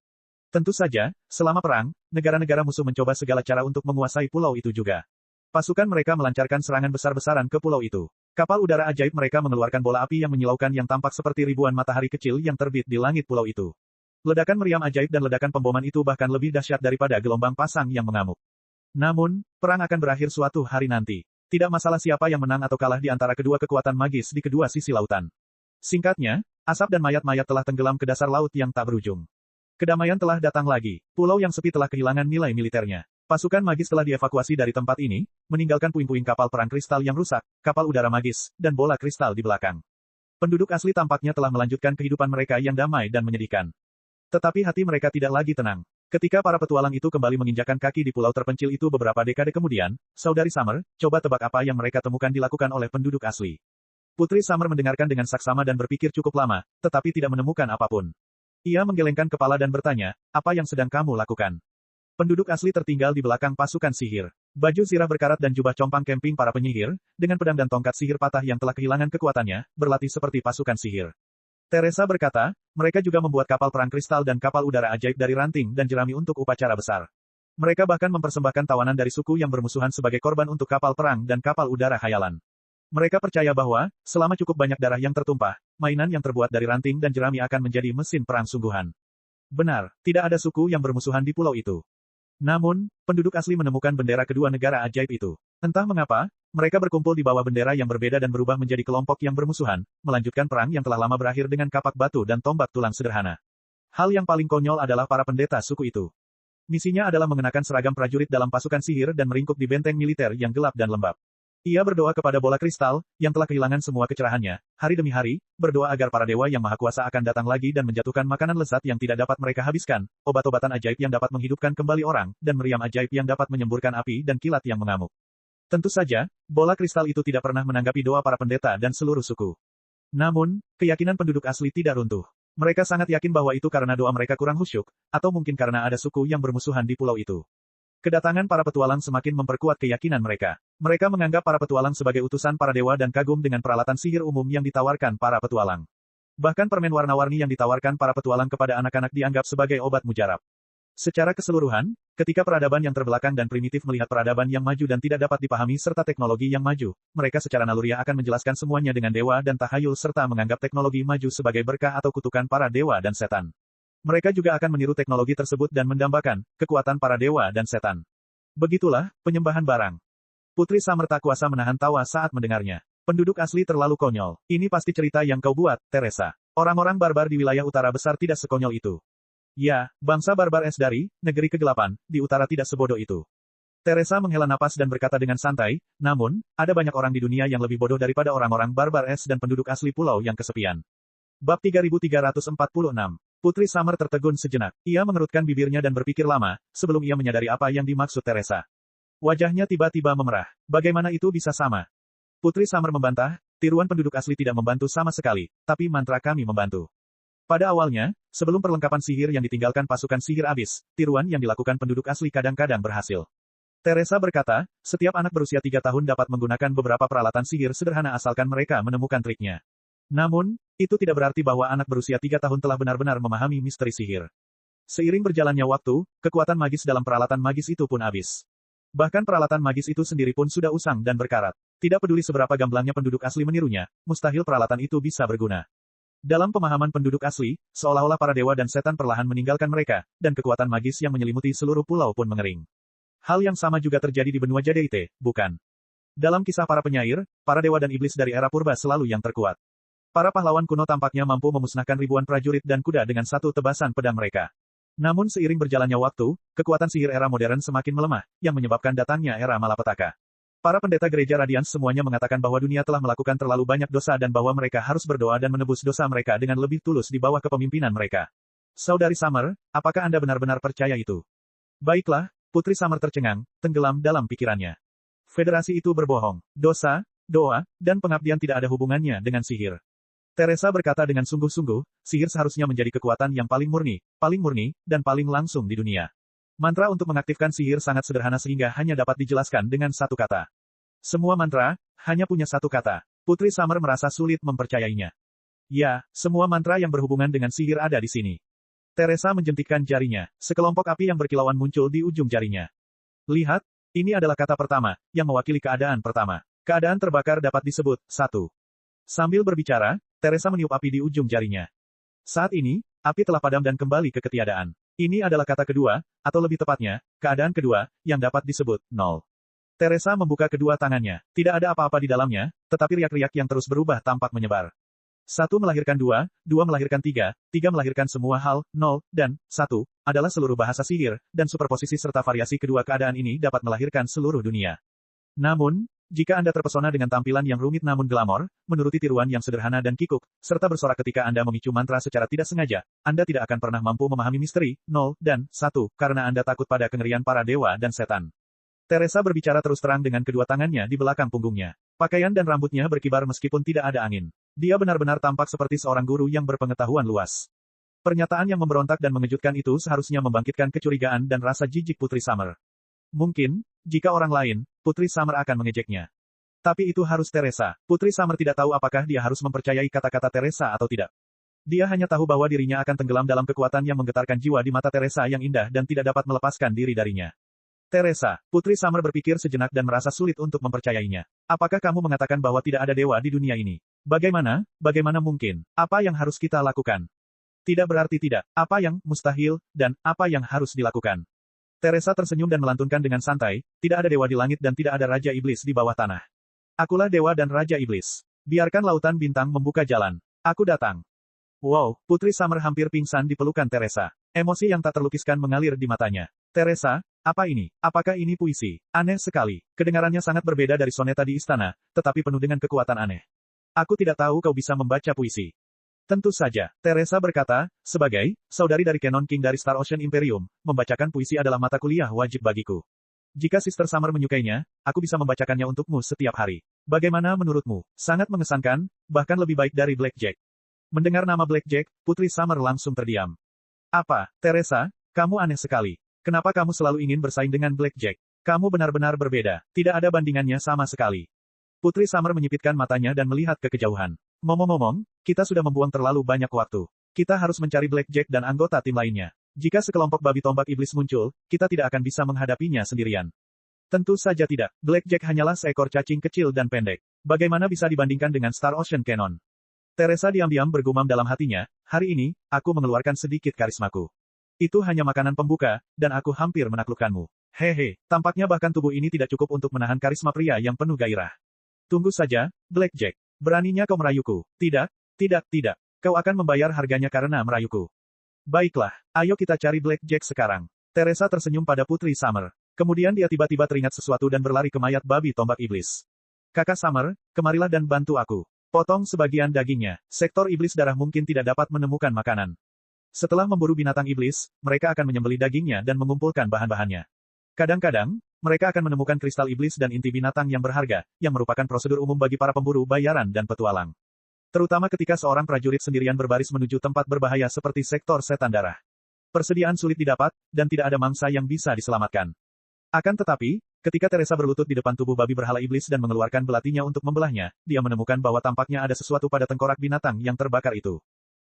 Speaker 1: Tentu saja, selama perang, negara-negara musuh mencoba segala cara untuk menguasai pulau itu juga. Pasukan mereka melancarkan serangan besar-besaran ke pulau itu. Kapal udara ajaib mereka mengeluarkan bola api yang menyilaukan yang tampak seperti ribuan matahari kecil yang terbit di langit pulau itu. Ledakan meriam ajaib dan ledakan pemboman itu bahkan lebih dahsyat daripada gelombang pasang yang mengamuk. Namun, perang akan berakhir suatu hari nanti. Tidak masalah siapa yang menang atau kalah di antara kedua kekuatan magis di kedua sisi lautan. Singkatnya, asap dan mayat-mayat telah tenggelam ke dasar laut yang tak berujung. Kedamaian telah datang lagi. Pulau yang sepi telah kehilangan nilai militernya. Pasukan magis telah dievakuasi dari tempat ini, meninggalkan puing-puing kapal perang kristal yang rusak, kapal udara magis, dan bola kristal di belakang. Penduduk asli tampaknya telah melanjutkan kehidupan mereka yang damai dan menyedihkan. Tetapi hati mereka tidak lagi tenang. Ketika para petualang itu kembali menginjakan kaki di pulau terpencil itu beberapa dekade kemudian, Saudari Summer, coba tebak apa yang mereka temukan dilakukan oleh penduduk asli. Putri Summer mendengarkan dengan saksama dan berpikir cukup lama, tetapi tidak menemukan apapun. Ia menggelengkan kepala dan bertanya, apa yang sedang kamu lakukan? Penduduk asli tertinggal di belakang pasukan sihir. Baju zirah berkarat dan jubah compang camping para penyihir, dengan pedang dan tongkat sihir patah yang telah kehilangan kekuatannya, berlatih seperti pasukan sihir. Teresa berkata, mereka juga membuat kapal perang kristal dan kapal udara ajaib dari ranting dan jerami untuk upacara besar. Mereka bahkan mempersembahkan tawanan dari suku yang bermusuhan sebagai korban untuk kapal perang dan kapal udara khayalan. Mereka percaya bahwa, selama cukup banyak darah yang tertumpah, mainan yang terbuat dari ranting dan jerami akan menjadi mesin perang sungguhan. Benar, tidak ada suku yang bermusuhan di pulau itu. Namun, penduduk asli menemukan bendera kedua negara ajaib itu. Entah mengapa, mereka berkumpul di bawah bendera yang berbeda dan berubah menjadi kelompok yang bermusuhan, melanjutkan perang yang telah lama berakhir dengan kapak batu dan tombak tulang sederhana. Hal yang paling konyol adalah para pendeta suku itu. Misinya adalah mengenakan seragam prajurit dalam pasukan sihir dan meringkuk di benteng militer yang gelap dan lembab. Ia berdoa kepada bola kristal, yang telah kehilangan semua kecerahannya, hari demi hari, berdoa agar para dewa yang maha kuasa akan datang lagi dan menjatuhkan makanan lezat yang tidak dapat mereka habiskan, obat-obatan ajaib yang dapat menghidupkan kembali orang, dan meriam ajaib yang dapat menyemburkan api dan kilat yang mengamuk. Tentu saja, bola kristal itu tidak pernah menanggapi doa para pendeta dan seluruh suku. Namun, keyakinan penduduk asli tidak runtuh. Mereka sangat yakin bahwa itu karena doa mereka kurang khusyuk, atau mungkin karena ada suku yang bermusuhan di pulau itu. Kedatangan para petualang semakin memperkuat keyakinan mereka. Mereka menganggap para petualang sebagai utusan para dewa dan kagum dengan peralatan sihir umum yang ditawarkan para petualang. Bahkan permen warna-warni yang ditawarkan para petualang kepada anak-anak dianggap sebagai obat mujarab. Secara keseluruhan, ketika peradaban yang terbelakang dan primitif melihat peradaban yang maju dan tidak dapat dipahami serta teknologi yang maju, mereka secara naluriah akan menjelaskan semuanya dengan dewa dan tahayul serta menganggap teknologi maju sebagai berkah atau kutukan para dewa dan setan. Mereka juga akan meniru teknologi tersebut dan mendambakan kekuatan para dewa dan setan. Begitulah, penyembahan barang. Putri Summer tak kuasa menahan tawa saat mendengarnya. Penduduk asli terlalu konyol. Ini pasti cerita yang kau buat, Teresa. Orang-orang barbar di wilayah utara besar tidak sekonyol itu. Ya, bangsa barbar es dari negeri kegelapan, di utara tidak sebodoh itu. Teresa menghela napas dan berkata dengan santai, namun, ada banyak orang di dunia yang lebih bodoh daripada orang-orang barbar es dan penduduk asli pulau yang kesepian. Bab 3346. Putri Summer tertegun sejenak. Ia mengerutkan bibirnya dan berpikir lama, sebelum ia menyadari apa yang dimaksud Teresa. Wajahnya tiba-tiba memerah. Bagaimana itu bisa sama? Putri Summer membantah, tiruan penduduk asli tidak membantu sama sekali, tapi mantra kami membantu. Pada awalnya, sebelum perlengkapan sihir yang ditinggalkan pasukan sihir habis, tiruan yang dilakukan penduduk asli kadang-kadang berhasil. Teresa berkata, setiap anak berusia 3 tahun dapat menggunakan beberapa peralatan sihir sederhana asalkan mereka menemukan triknya. Namun, itu tidak berarti bahwa anak berusia 3 tahun telah benar-benar memahami misteri sihir. Seiring berjalannya waktu, kekuatan magis dalam peralatan magis itu pun habis. Bahkan peralatan magis itu sendiri pun sudah usang dan berkarat. Tidak peduli seberapa gamblangnya penduduk asli menirunya, mustahil peralatan itu bisa berguna. Dalam pemahaman penduduk asli, seolah-olah para dewa dan setan perlahan meninggalkan mereka, dan kekuatan magis yang menyelimuti seluruh pulau pun mengering. Hal yang sama juga terjadi di benua Jadeite, bukan? Dalam kisah para penyair, para dewa dan iblis dari era purba selalu yang terkuat. Para pahlawan kuno tampaknya mampu memusnahkan ribuan prajurit dan kuda dengan satu tebasan pedang mereka. Namun seiring berjalannya waktu, kekuatan sihir era modern semakin melemah, yang menyebabkan datangnya era malapetaka. Para pendeta gereja Radiance semuanya mengatakan bahwa dunia telah melakukan terlalu banyak dosa dan bahwa mereka harus berdoa dan menebus dosa mereka dengan lebih tulus di bawah kepemimpinan mereka. Saudari Summer, apakah Anda benar-benar percaya itu? Baiklah, Putri Summer tercengang, tenggelam dalam pikirannya. Federasi itu berbohong. Dosa, doa, dan pengabdian tidak ada hubungannya dengan sihir. Teresa berkata dengan sungguh-sungguh, sihir seharusnya menjadi kekuatan yang paling murni, dan paling langsung di dunia. Mantra untuk mengaktifkan sihir sangat sederhana sehingga hanya dapat dijelaskan dengan satu kata. Semua mantra, hanya punya satu kata. Putri Summer merasa sulit mempercayainya. Ya, semua mantra yang berhubungan dengan sihir ada di sini. Teresa menjentikkan jarinya. Sekelompok api yang berkilauan muncul di ujung jarinya. Lihat, ini adalah kata pertama, yang mewakili keadaan pertama. Keadaan terbakar dapat disebut, 1. Sambil berbicara, Teresa meniup api di ujung jarinya. Saat ini, api telah padam dan kembali ke ketiadaan. Ini adalah kata kedua, atau lebih tepatnya, keadaan kedua, yang dapat disebut, 0. Teresa membuka kedua tangannya. Tidak ada apa-apa di dalamnya, tetapi riak-riak yang terus berubah tampak menyebar. 1 melahirkan 2, 2 melahirkan 3, 3 melahirkan semua hal, 0, dan 1, adalah seluruh bahasa sihir, dan superposisi serta variasi kedua keadaan ini dapat melahirkan seluruh dunia. Namun, jika Anda terpesona dengan tampilan yang rumit namun glamor, menuruti tiruan yang sederhana dan kikuk, serta bersorak ketika Anda memicu mantra secara tidak sengaja, Anda tidak akan pernah mampu memahami misteri, 0, dan 1, karena Anda takut pada kengerian para dewa dan setan. Teresa berbicara terus terang dengan kedua tangannya di belakang punggungnya. Pakaian dan rambutnya berkibar meskipun tidak ada angin. Dia benar-benar tampak seperti seorang guru yang berpengetahuan luas. Pernyataan yang memberontak dan mengejutkan itu seharusnya membangkitkan kecurigaan dan rasa jijik Putri Summer. Mungkin, jika orang lain, Putri Summer akan mengejeknya. Tapi itu harus Teresa. Putri Summer tidak tahu apakah dia harus mempercayai kata-kata Teresa atau tidak. Dia hanya tahu bahwa dirinya akan tenggelam dalam kekuatan yang menggetarkan jiwa di mata Teresa yang indah dan tidak dapat melepaskan diri darinya. Teresa, Putri Summer berpikir sejenak dan merasa sulit untuk mempercayainya. Apakah kamu mengatakan bahwa tidak ada dewa di dunia ini? Bagaimana mungkin? Apa yang harus kita lakukan? Tidak berarti tidak. Apa yang mustahil, dan apa yang harus dilakukan? Teresa tersenyum dan melantunkan dengan santai, tidak ada dewa di langit dan tidak ada Raja Iblis di bawah tanah. Akulah dewa dan Raja Iblis. Biarkan lautan bintang membuka jalan. Aku datang. Wow, Putri Summer hampir pingsan di pelukan Teresa. Emosi yang tak terlukiskan mengalir di matanya. Teresa, apa ini? Apakah ini puisi? Aneh sekali. Kedengarannya sangat berbeda dari soneta di istana, tetapi penuh dengan kekuatan aneh. Aku tidak tahu kau bisa membaca puisi. Tentu saja, Teresa berkata, sebagai saudari dari Canon King dari Star Ocean Imperium, membacakan puisi adalah mata kuliah wajib bagiku. Jika Sister Summer menyukainya, aku bisa membacakannya untukmu setiap hari. Bagaimana menurutmu? Sangat mengesankan, bahkan lebih baik dari Blackjack. Mendengar nama Blackjack, Putri Summer langsung terdiam. Apa, Teresa? Kamu aneh sekali. Kenapa kamu selalu ingin bersaing dengan Blackjack? Kamu benar-benar berbeda. Tidak ada bandingannya sama sekali. Putri Summer menyipitkan matanya dan melihat ke kejauhan. Ngomong-ngomong, kita sudah membuang terlalu banyak waktu. Kita harus mencari Blackjack dan anggota tim lainnya. Jika sekelompok babi tombak iblis muncul, kita tidak akan bisa menghadapinya sendirian. Tentu saja tidak. Blackjack hanyalah seekor cacing kecil dan pendek. Bagaimana bisa dibandingkan dengan Star Ocean Cannon? Teresa diam-diam bergumam dalam hatinya, hari ini, aku mengeluarkan sedikit karismaku. Itu hanya makanan pembuka, dan aku hampir menaklukkanmu. Hehe, tampaknya bahkan tubuh ini tidak cukup untuk menahan karisma pria yang penuh gairah. Tunggu saja, Blackjack. Beraninya kau merayuku? Tidak, tidak. Kau akan membayar harganya karena merayuku. Baiklah, ayo kita cari Blackjack sekarang. Teresa tersenyum pada Putri Summer. Kemudian dia tiba-tiba teringat sesuatu dan berlari ke mayat babi tombak iblis. Kakak Summer, kemarilah dan bantu aku. Potong sebagian dagingnya. Sektor iblis darah mungkin tidak dapat menemukan makanan. Setelah memburu binatang iblis, mereka akan menyembelih dagingnya dan mengumpulkan bahan-bahannya. Kadang-kadang, mereka akan menemukan kristal iblis dan inti binatang yang berharga, yang merupakan prosedur umum bagi para pemburu bayaran dan petualang. Terutama ketika seorang prajurit sendirian berbaris menuju tempat berbahaya seperti sektor setan darah. Persediaan sulit didapat, dan tidak ada mangsa yang bisa diselamatkan. Akan tetapi, ketika Teresa berlutut di depan tubuh babi berhala iblis dan mengeluarkan belatinya untuk membelahnya, dia menemukan bahwa tampaknya ada sesuatu pada tengkorak binatang yang terbakar itu.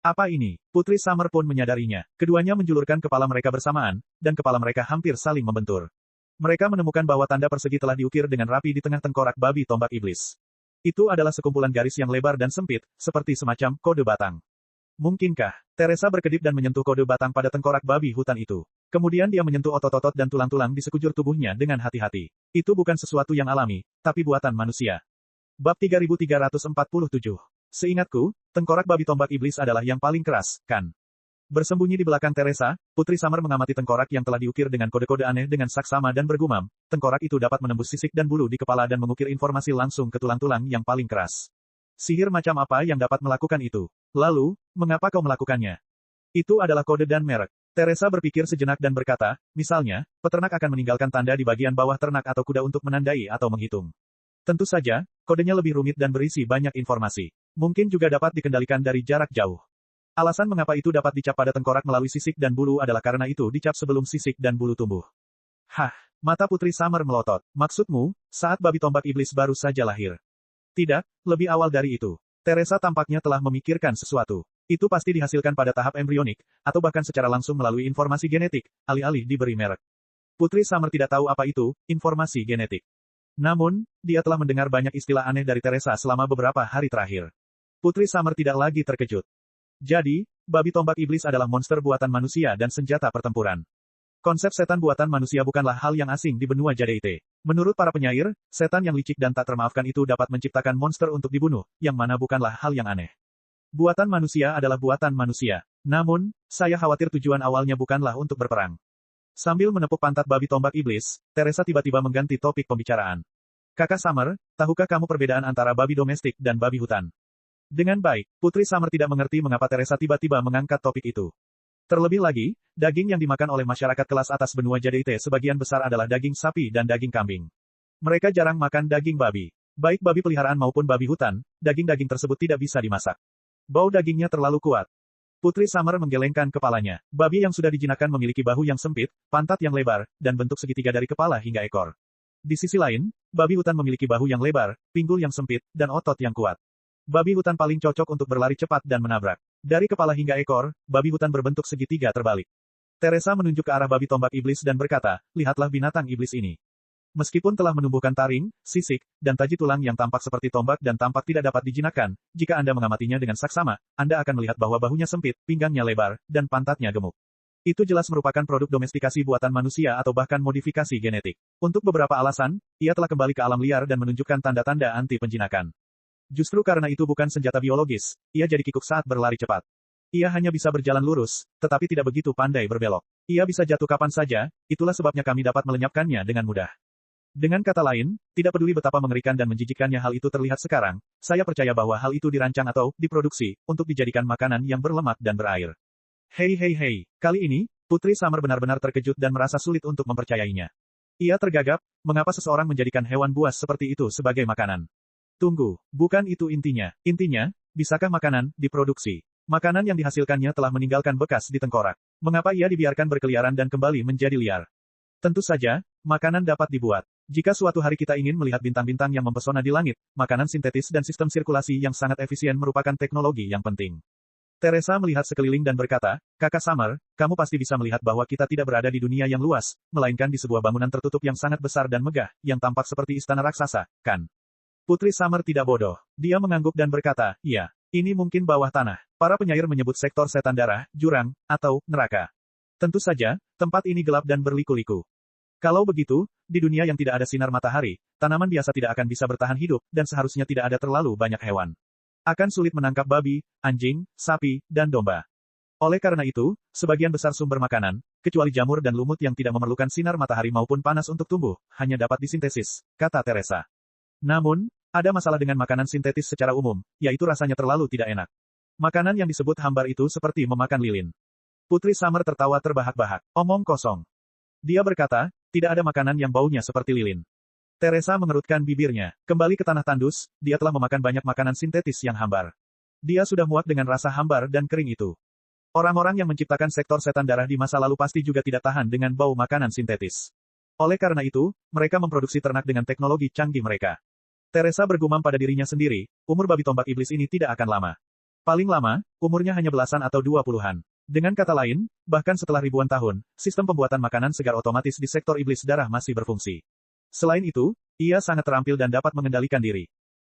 Speaker 1: Apa ini? Putri Summer pun menyadarinya. Keduanya menjulurkan kepala mereka bersamaan, dan kepala mereka hampir saling membentur. Mereka menemukan bahwa tanda persegi telah diukir dengan rapi di tengah tengkorak babi tombak iblis. Itu adalah sekumpulan garis yang lebar dan sempit, seperti semacam kode batang. Mungkinkah? Teresa berkedip dan menyentuh kode batang pada tengkorak babi hutan itu. Kemudian dia menyentuh otot-otot dan tulang-tulang di sekujur tubuhnya dengan hati-hati. Itu bukan sesuatu yang alami, tapi buatan manusia. Bab 3347. Seingatku, tengkorak babi tombak iblis adalah yang paling keras, kan? Bersembunyi di belakang Teresa, Putri Summer mengamati tengkorak yang telah diukir dengan kode-kode aneh dengan saksama dan bergumam, tengkorak itu dapat menembus sisik dan bulu di kepala dan mengukir informasi langsung ke tulang-tulang yang paling keras. Sihir macam apa yang dapat melakukan itu? Lalu, mengapa kau melakukannya? Itu adalah kode dan merek. Teresa berpikir sejenak dan berkata, misalnya, peternak akan meninggalkan tanda di bagian bawah ternak atau kuda untuk menandai atau menghitung. Tentu saja, kodenya lebih rumit dan berisi banyak informasi. Mungkin juga dapat dikendalikan dari jarak jauh. Alasan mengapa itu dapat dicap pada tengkorak melalui sisik dan bulu adalah karena itu dicap sebelum sisik dan bulu tumbuh. Hah, mata Putri Summer melotot. Maksudmu, saat babi tombak iblis baru saja lahir? Tidak, lebih awal dari itu. Teresa tampaknya telah memikirkan sesuatu. Itu pasti dihasilkan pada tahap embrionik, atau bahkan secara langsung melalui informasi genetik, alih-alih diberi merek. Putri Summer tidak tahu apa itu, informasi genetik. Namun, dia telah mendengar banyak istilah aneh dari Teresa selama beberapa hari terakhir. Putri Summer tidak lagi terkejut. Jadi, babi tombak iblis adalah monster buatan manusia dan senjata pertempuran. Konsep setan buatan manusia bukanlah hal yang asing di benua Jade. Menurut para penyair, setan yang licik dan tak termaafkan itu dapat menciptakan monster untuk dibunuh, yang mana bukanlah hal yang aneh. Buatan manusia adalah buatan manusia. Namun, saya khawatir tujuan awalnya bukanlah untuk berperang. Sambil menepuk pantat babi tombak iblis, Teresa tiba-tiba mengganti topik pembicaraan. Kakak Summer, tahukah kamu perbedaan antara babi domestik dan babi hutan? Dengan baik, Putri Summer tidak mengerti mengapa Teresa tiba-tiba mengangkat topik itu. Terlebih lagi, daging yang dimakan oleh masyarakat kelas atas benua Jade sebagian besar adalah daging sapi dan daging kambing. Mereka jarang makan daging babi. Baik babi peliharaan maupun babi hutan, daging-daging tersebut tidak bisa dimasak. Bau dagingnya terlalu kuat. Putri Summer menggelengkan kepalanya. Babi yang sudah dijinakkan memiliki bahu yang sempit, pantat yang lebar, dan bentuk segitiga dari kepala hingga ekor. Di sisi lain, babi hutan memiliki bahu yang lebar, pinggul yang sempit, dan otot yang kuat. Babi hutan paling cocok untuk berlari cepat dan menabrak. Dari kepala hingga ekor, babi hutan berbentuk segitiga terbalik. Teresa menunjuk ke arah babi tombak iblis dan berkata, lihatlah binatang iblis ini. Meskipun telah menumbuhkan taring, sisik, dan taji tulang yang tampak seperti tombak dan tampak tidak dapat dijinakkan, jika Anda mengamatinya dengan saksama, Anda akan melihat bahwa bahunya sempit, pinggangnya lebar, dan pantatnya gemuk. Itu jelas merupakan produk domestikasi buatan manusia atau bahkan modifikasi genetik. Untuk beberapa alasan, ia telah kembali ke alam liar dan menunjukkan tanda-tanda anti penjinakan. Justru karena itu bukan senjata biologis, ia jadi kikuk saat berlari cepat. Ia hanya bisa berjalan lurus, tetapi tidak begitu pandai berbelok. Ia bisa jatuh kapan saja, itulah sebabnya kami dapat melenyapkannya dengan mudah. Dengan kata lain, tidak peduli betapa mengerikan dan menjijikkannya hal itu terlihat sekarang, saya percaya bahwa hal itu dirancang atau diproduksi untuk dijadikan makanan yang berlemak dan berair. Hei, kali ini, Putri Summer benar-benar terkejut dan merasa sulit untuk mempercayainya. Ia tergagap, mengapa seseorang menjadikan hewan buas seperti itu sebagai makanan? Tunggu, bukan itu intinya. Intinya, bisakah makanan diproduksi? Makanan yang dihasilkannya telah meninggalkan bekas di tengkorak. Mengapa ia dibiarkan berkeliaran dan kembali menjadi liar? Tentu saja, makanan dapat dibuat. Jika suatu hari kita ingin melihat bintang-bintang yang mempesona di langit, makanan sintetis dan sistem sirkulasi yang sangat efisien merupakan teknologi yang penting. Teresa melihat sekeliling dan berkata, Kakak Summer, kamu pasti bisa melihat bahwa kita tidak berada di dunia yang luas, melainkan di sebuah bangunan tertutup yang sangat besar dan megah, yang tampak seperti istana raksasa, kan? Putri Summer tidak bodoh. Dia mengangguk dan berkata, iya, ini mungkin bawah tanah. Para penyair menyebut sektor setan darah, jurang, atau neraka. Tentu saja, tempat ini gelap dan berliku-liku. Kalau begitu, di dunia yang tidak ada sinar matahari, tanaman biasa tidak akan bisa bertahan hidup, dan seharusnya tidak ada terlalu banyak hewan. Akan sulit menangkap babi, anjing, sapi, dan domba. Oleh karena itu, sebagian besar sumber makanan, kecuali jamur dan lumut yang tidak memerlukan sinar matahari maupun panas untuk tumbuh, hanya dapat disintesis, kata Teresa. Namun, ada masalah dengan makanan sintetis secara umum, yaitu rasanya terlalu tidak enak. Makanan yang disebut hambar itu seperti memakan lilin. Putri Summer tertawa terbahak-bahak. Omong kosong. Dia berkata, tidak ada makanan yang baunya seperti lilin. Teresa mengerutkan bibirnya. Kembali ke tanah tandus, dia telah memakan banyak makanan sintetis yang hambar. Dia sudah muak dengan rasa hambar dan kering itu. Orang-orang yang menciptakan sektor setan darah di masa lalu pasti juga tidak tahan dengan bau makanan sintetis. Oleh karena itu, mereka memproduksi ternak dengan teknologi canggih mereka. Teresa bergumam pada dirinya sendiri, umur babi tombak iblis ini tidak akan lama. Paling lama, umurnya hanya belasan atau 20-an. Dengan kata lain, bahkan setelah ribuan tahun, sistem pembuatan makanan segar otomatis di sektor iblis darah masih berfungsi. Selain itu, ia sangat terampil dan dapat mengendalikan diri.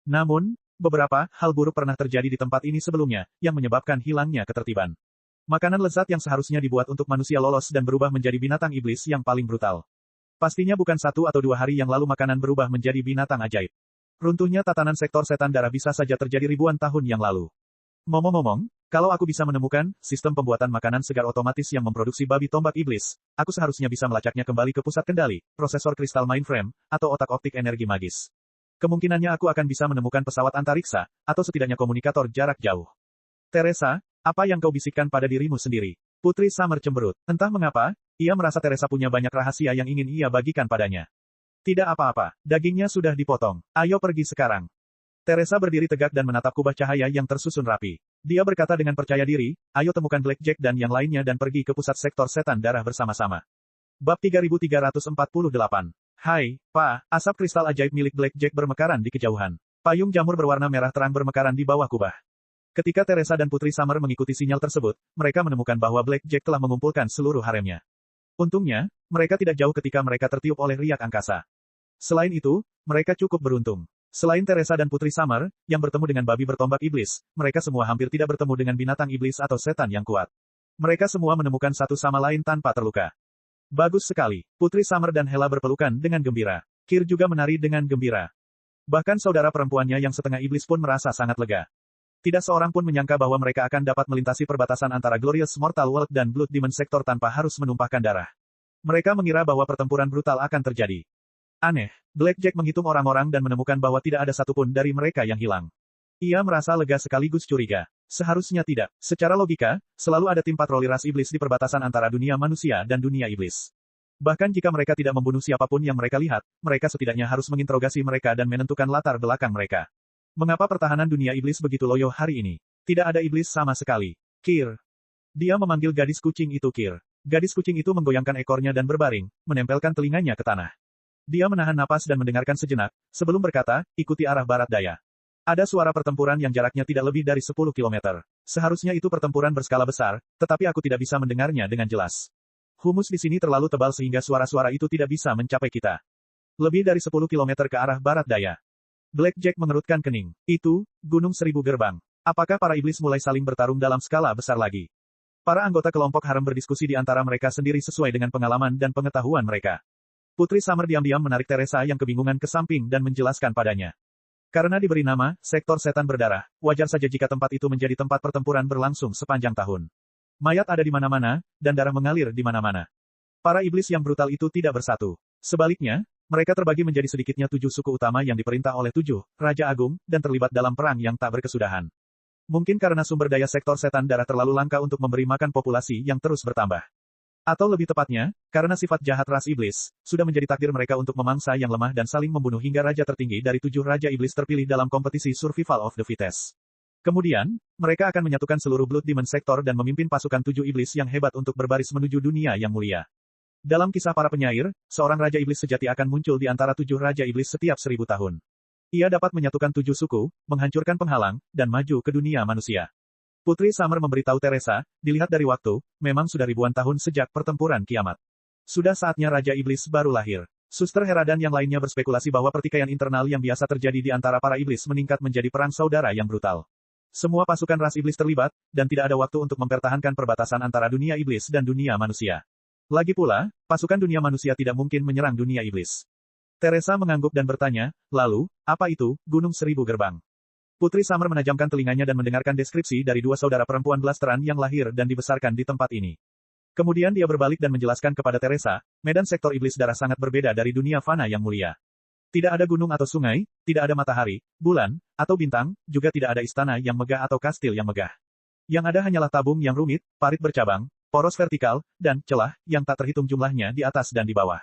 Speaker 1: Namun, Beberapa hal buruk pernah terjadi di tempat ini sebelumnya, yang menyebabkan hilangnya ketertiban. Makanan lezat yang seharusnya dibuat untuk manusia lolos dan berubah menjadi binatang iblis yang paling brutal. Pastinya bukan 1 atau 2 hari yang lalu makanan berubah menjadi binatang ajaib. Runtuhnya tatanan sektor setan darah bisa saja terjadi ribuan tahun yang lalu. Ngomong-ngomong, kalau aku bisa menemukan sistem pembuatan makanan segar otomatis yang memproduksi babi tombak iblis, aku seharusnya bisa melacaknya kembali ke pusat kendali, prosesor kristal mainframe, atau otak optik energi magis. Kemungkinannya aku akan bisa menemukan pesawat antariksa, atau setidaknya komunikator jarak jauh. Teresa, apa yang kau bisikkan pada dirimu sendiri? Putri Summer cemberut. Entah mengapa, ia merasa Teresa punya banyak rahasia yang ingin ia bagikan padanya. Tidak apa-apa, dagingnya sudah dipotong. Ayo pergi sekarang. Teresa berdiri tegak dan menatap kubah cahaya yang tersusun rapi. Dia berkata dengan percaya diri, ayo temukan Blackjack dan yang lainnya dan pergi ke pusat sektor setan darah bersama-sama. Bab 3348. Hai, Pak, asap kristal ajaib milik Blackjack bermekaran di kejauhan. Payung jamur berwarna merah terang bermekaran di bawah kubah. Ketika Teresa dan Putri Summer mengikuti sinyal tersebut, mereka menemukan bahwa Blackjack telah mengumpulkan seluruh haremnya. Untungnya, mereka tidak jauh ketika mereka tertiup oleh riak angkasa. Selain itu, mereka cukup beruntung. Selain Teresa dan Putri Summer, yang bertemu dengan babi bertombak iblis, mereka semua hampir tidak bertemu dengan binatang iblis atau setan yang kuat. Mereka semua menemukan satu sama lain tanpa terluka. Bagus sekali. Putri Summer dan Hela berpelukan dengan gembira. Kir juga menari dengan gembira. Bahkan saudara perempuannya yang setengah iblis pun merasa sangat lega. Tidak seorang pun menyangka bahwa mereka akan dapat melintasi perbatasan antara Glorious Mortal World dan Blood Demon Sector tanpa harus menumpahkan darah. Mereka mengira bahwa pertempuran brutal akan terjadi. Aneh, Blackjack menghitung orang-orang dan menemukan bahwa tidak ada satupun dari mereka yang hilang. Ia merasa lega sekaligus curiga. Seharusnya tidak. Secara logika, selalu ada tim patroli ras iblis di perbatasan antara dunia manusia dan dunia iblis. Bahkan jika mereka tidak membunuh siapapun yang mereka lihat, mereka setidaknya harus menginterogasi mereka dan menentukan latar belakang mereka. Mengapa pertahanan dunia iblis begitu loyo hari ini? Tidak ada iblis sama sekali. Kir. Dia memanggil gadis kucing itu Kir. Gadis kucing itu menggoyangkan ekornya dan berbaring, menempelkan telinganya ke tanah. Dia menahan napas dan mendengarkan sejenak, sebelum berkata, ikuti arah barat daya. Ada suara pertempuran yang jaraknya tidak lebih dari 10 km. Seharusnya itu pertempuran berskala besar, tetapi aku tidak bisa mendengarnya dengan jelas. Humus di sini terlalu tebal sehingga suara-suara itu tidak bisa mencapai kita. Lebih dari 10 km ke arah barat daya. Blackjack mengerutkan kening. Itu, Gunung Seribu Gerbang. Apakah para iblis mulai saling bertarung dalam skala besar lagi? Para anggota kelompok harem berdiskusi di antara mereka sendiri sesuai dengan pengalaman dan pengetahuan mereka. Putri Summer diam-diam menarik Teresa yang kebingungan ke samping dan menjelaskan padanya. Karena diberi nama, sektor setan berdarah, wajar saja jika tempat itu menjadi tempat pertempuran berlangsung sepanjang tahun. Mayat ada di mana-mana, dan darah mengalir di mana-mana. Para iblis yang brutal itu tidak bersatu. Sebaliknya, mereka terbagi menjadi sedikitnya 7 suku utama yang diperintah oleh 7 Raja Agung, dan terlibat dalam perang yang tak berkesudahan. Mungkin karena sumber daya sektor setan darah terlalu langka untuk memberi makan populasi yang terus bertambah. Atau lebih tepatnya, karena sifat jahat ras iblis, sudah menjadi takdir mereka untuk memangsa yang lemah dan saling membunuh hingga raja tertinggi dari 7 raja iblis terpilih dalam kompetisi survival of the fittest. Kemudian, mereka akan menyatukan seluruh Blood Demon Sector dan memimpin pasukan 7 iblis yang hebat untuk berbaris menuju dunia yang mulia. Dalam kisah para penyair, seorang raja iblis sejati akan muncul di antara 7 raja iblis setiap 1000 tahun. Ia dapat menyatukan 7 suku, menghancurkan penghalang, dan maju ke dunia manusia. Putri Summer memberitahu Teresa, dilihat dari waktu, memang sudah ribuan tahun sejak pertempuran kiamat. Sudah saatnya Raja Iblis baru lahir. Suster Hera dan yang lainnya berspekulasi bahwa pertikaian internal yang biasa terjadi di antara para iblis meningkat menjadi perang saudara yang brutal. Semua pasukan ras iblis terlibat, dan tidak ada waktu untuk mempertahankan perbatasan antara dunia iblis dan dunia manusia. Lagi pula, pasukan dunia manusia tidak mungkin menyerang dunia iblis. Teresa mengangguk dan bertanya, lalu, apa itu, Gunung Seribu Gerbang? Putri Summer menajamkan telinganya dan mendengarkan deskripsi dari 2 saudara perempuan blasteran yang lahir dan dibesarkan di tempat ini. Kemudian dia berbalik dan menjelaskan kepada Teresa, medan sektor iblis darah sangat berbeda dari dunia fana yang mulia. Tidak ada gunung atau sungai, tidak ada matahari, bulan, atau bintang, juga tidak ada istana yang megah atau kastil yang megah. Yang ada hanyalah tabung yang rumit, parit bercabang, poros vertikal, dan celah yang tak terhitung jumlahnya di atas dan di bawah.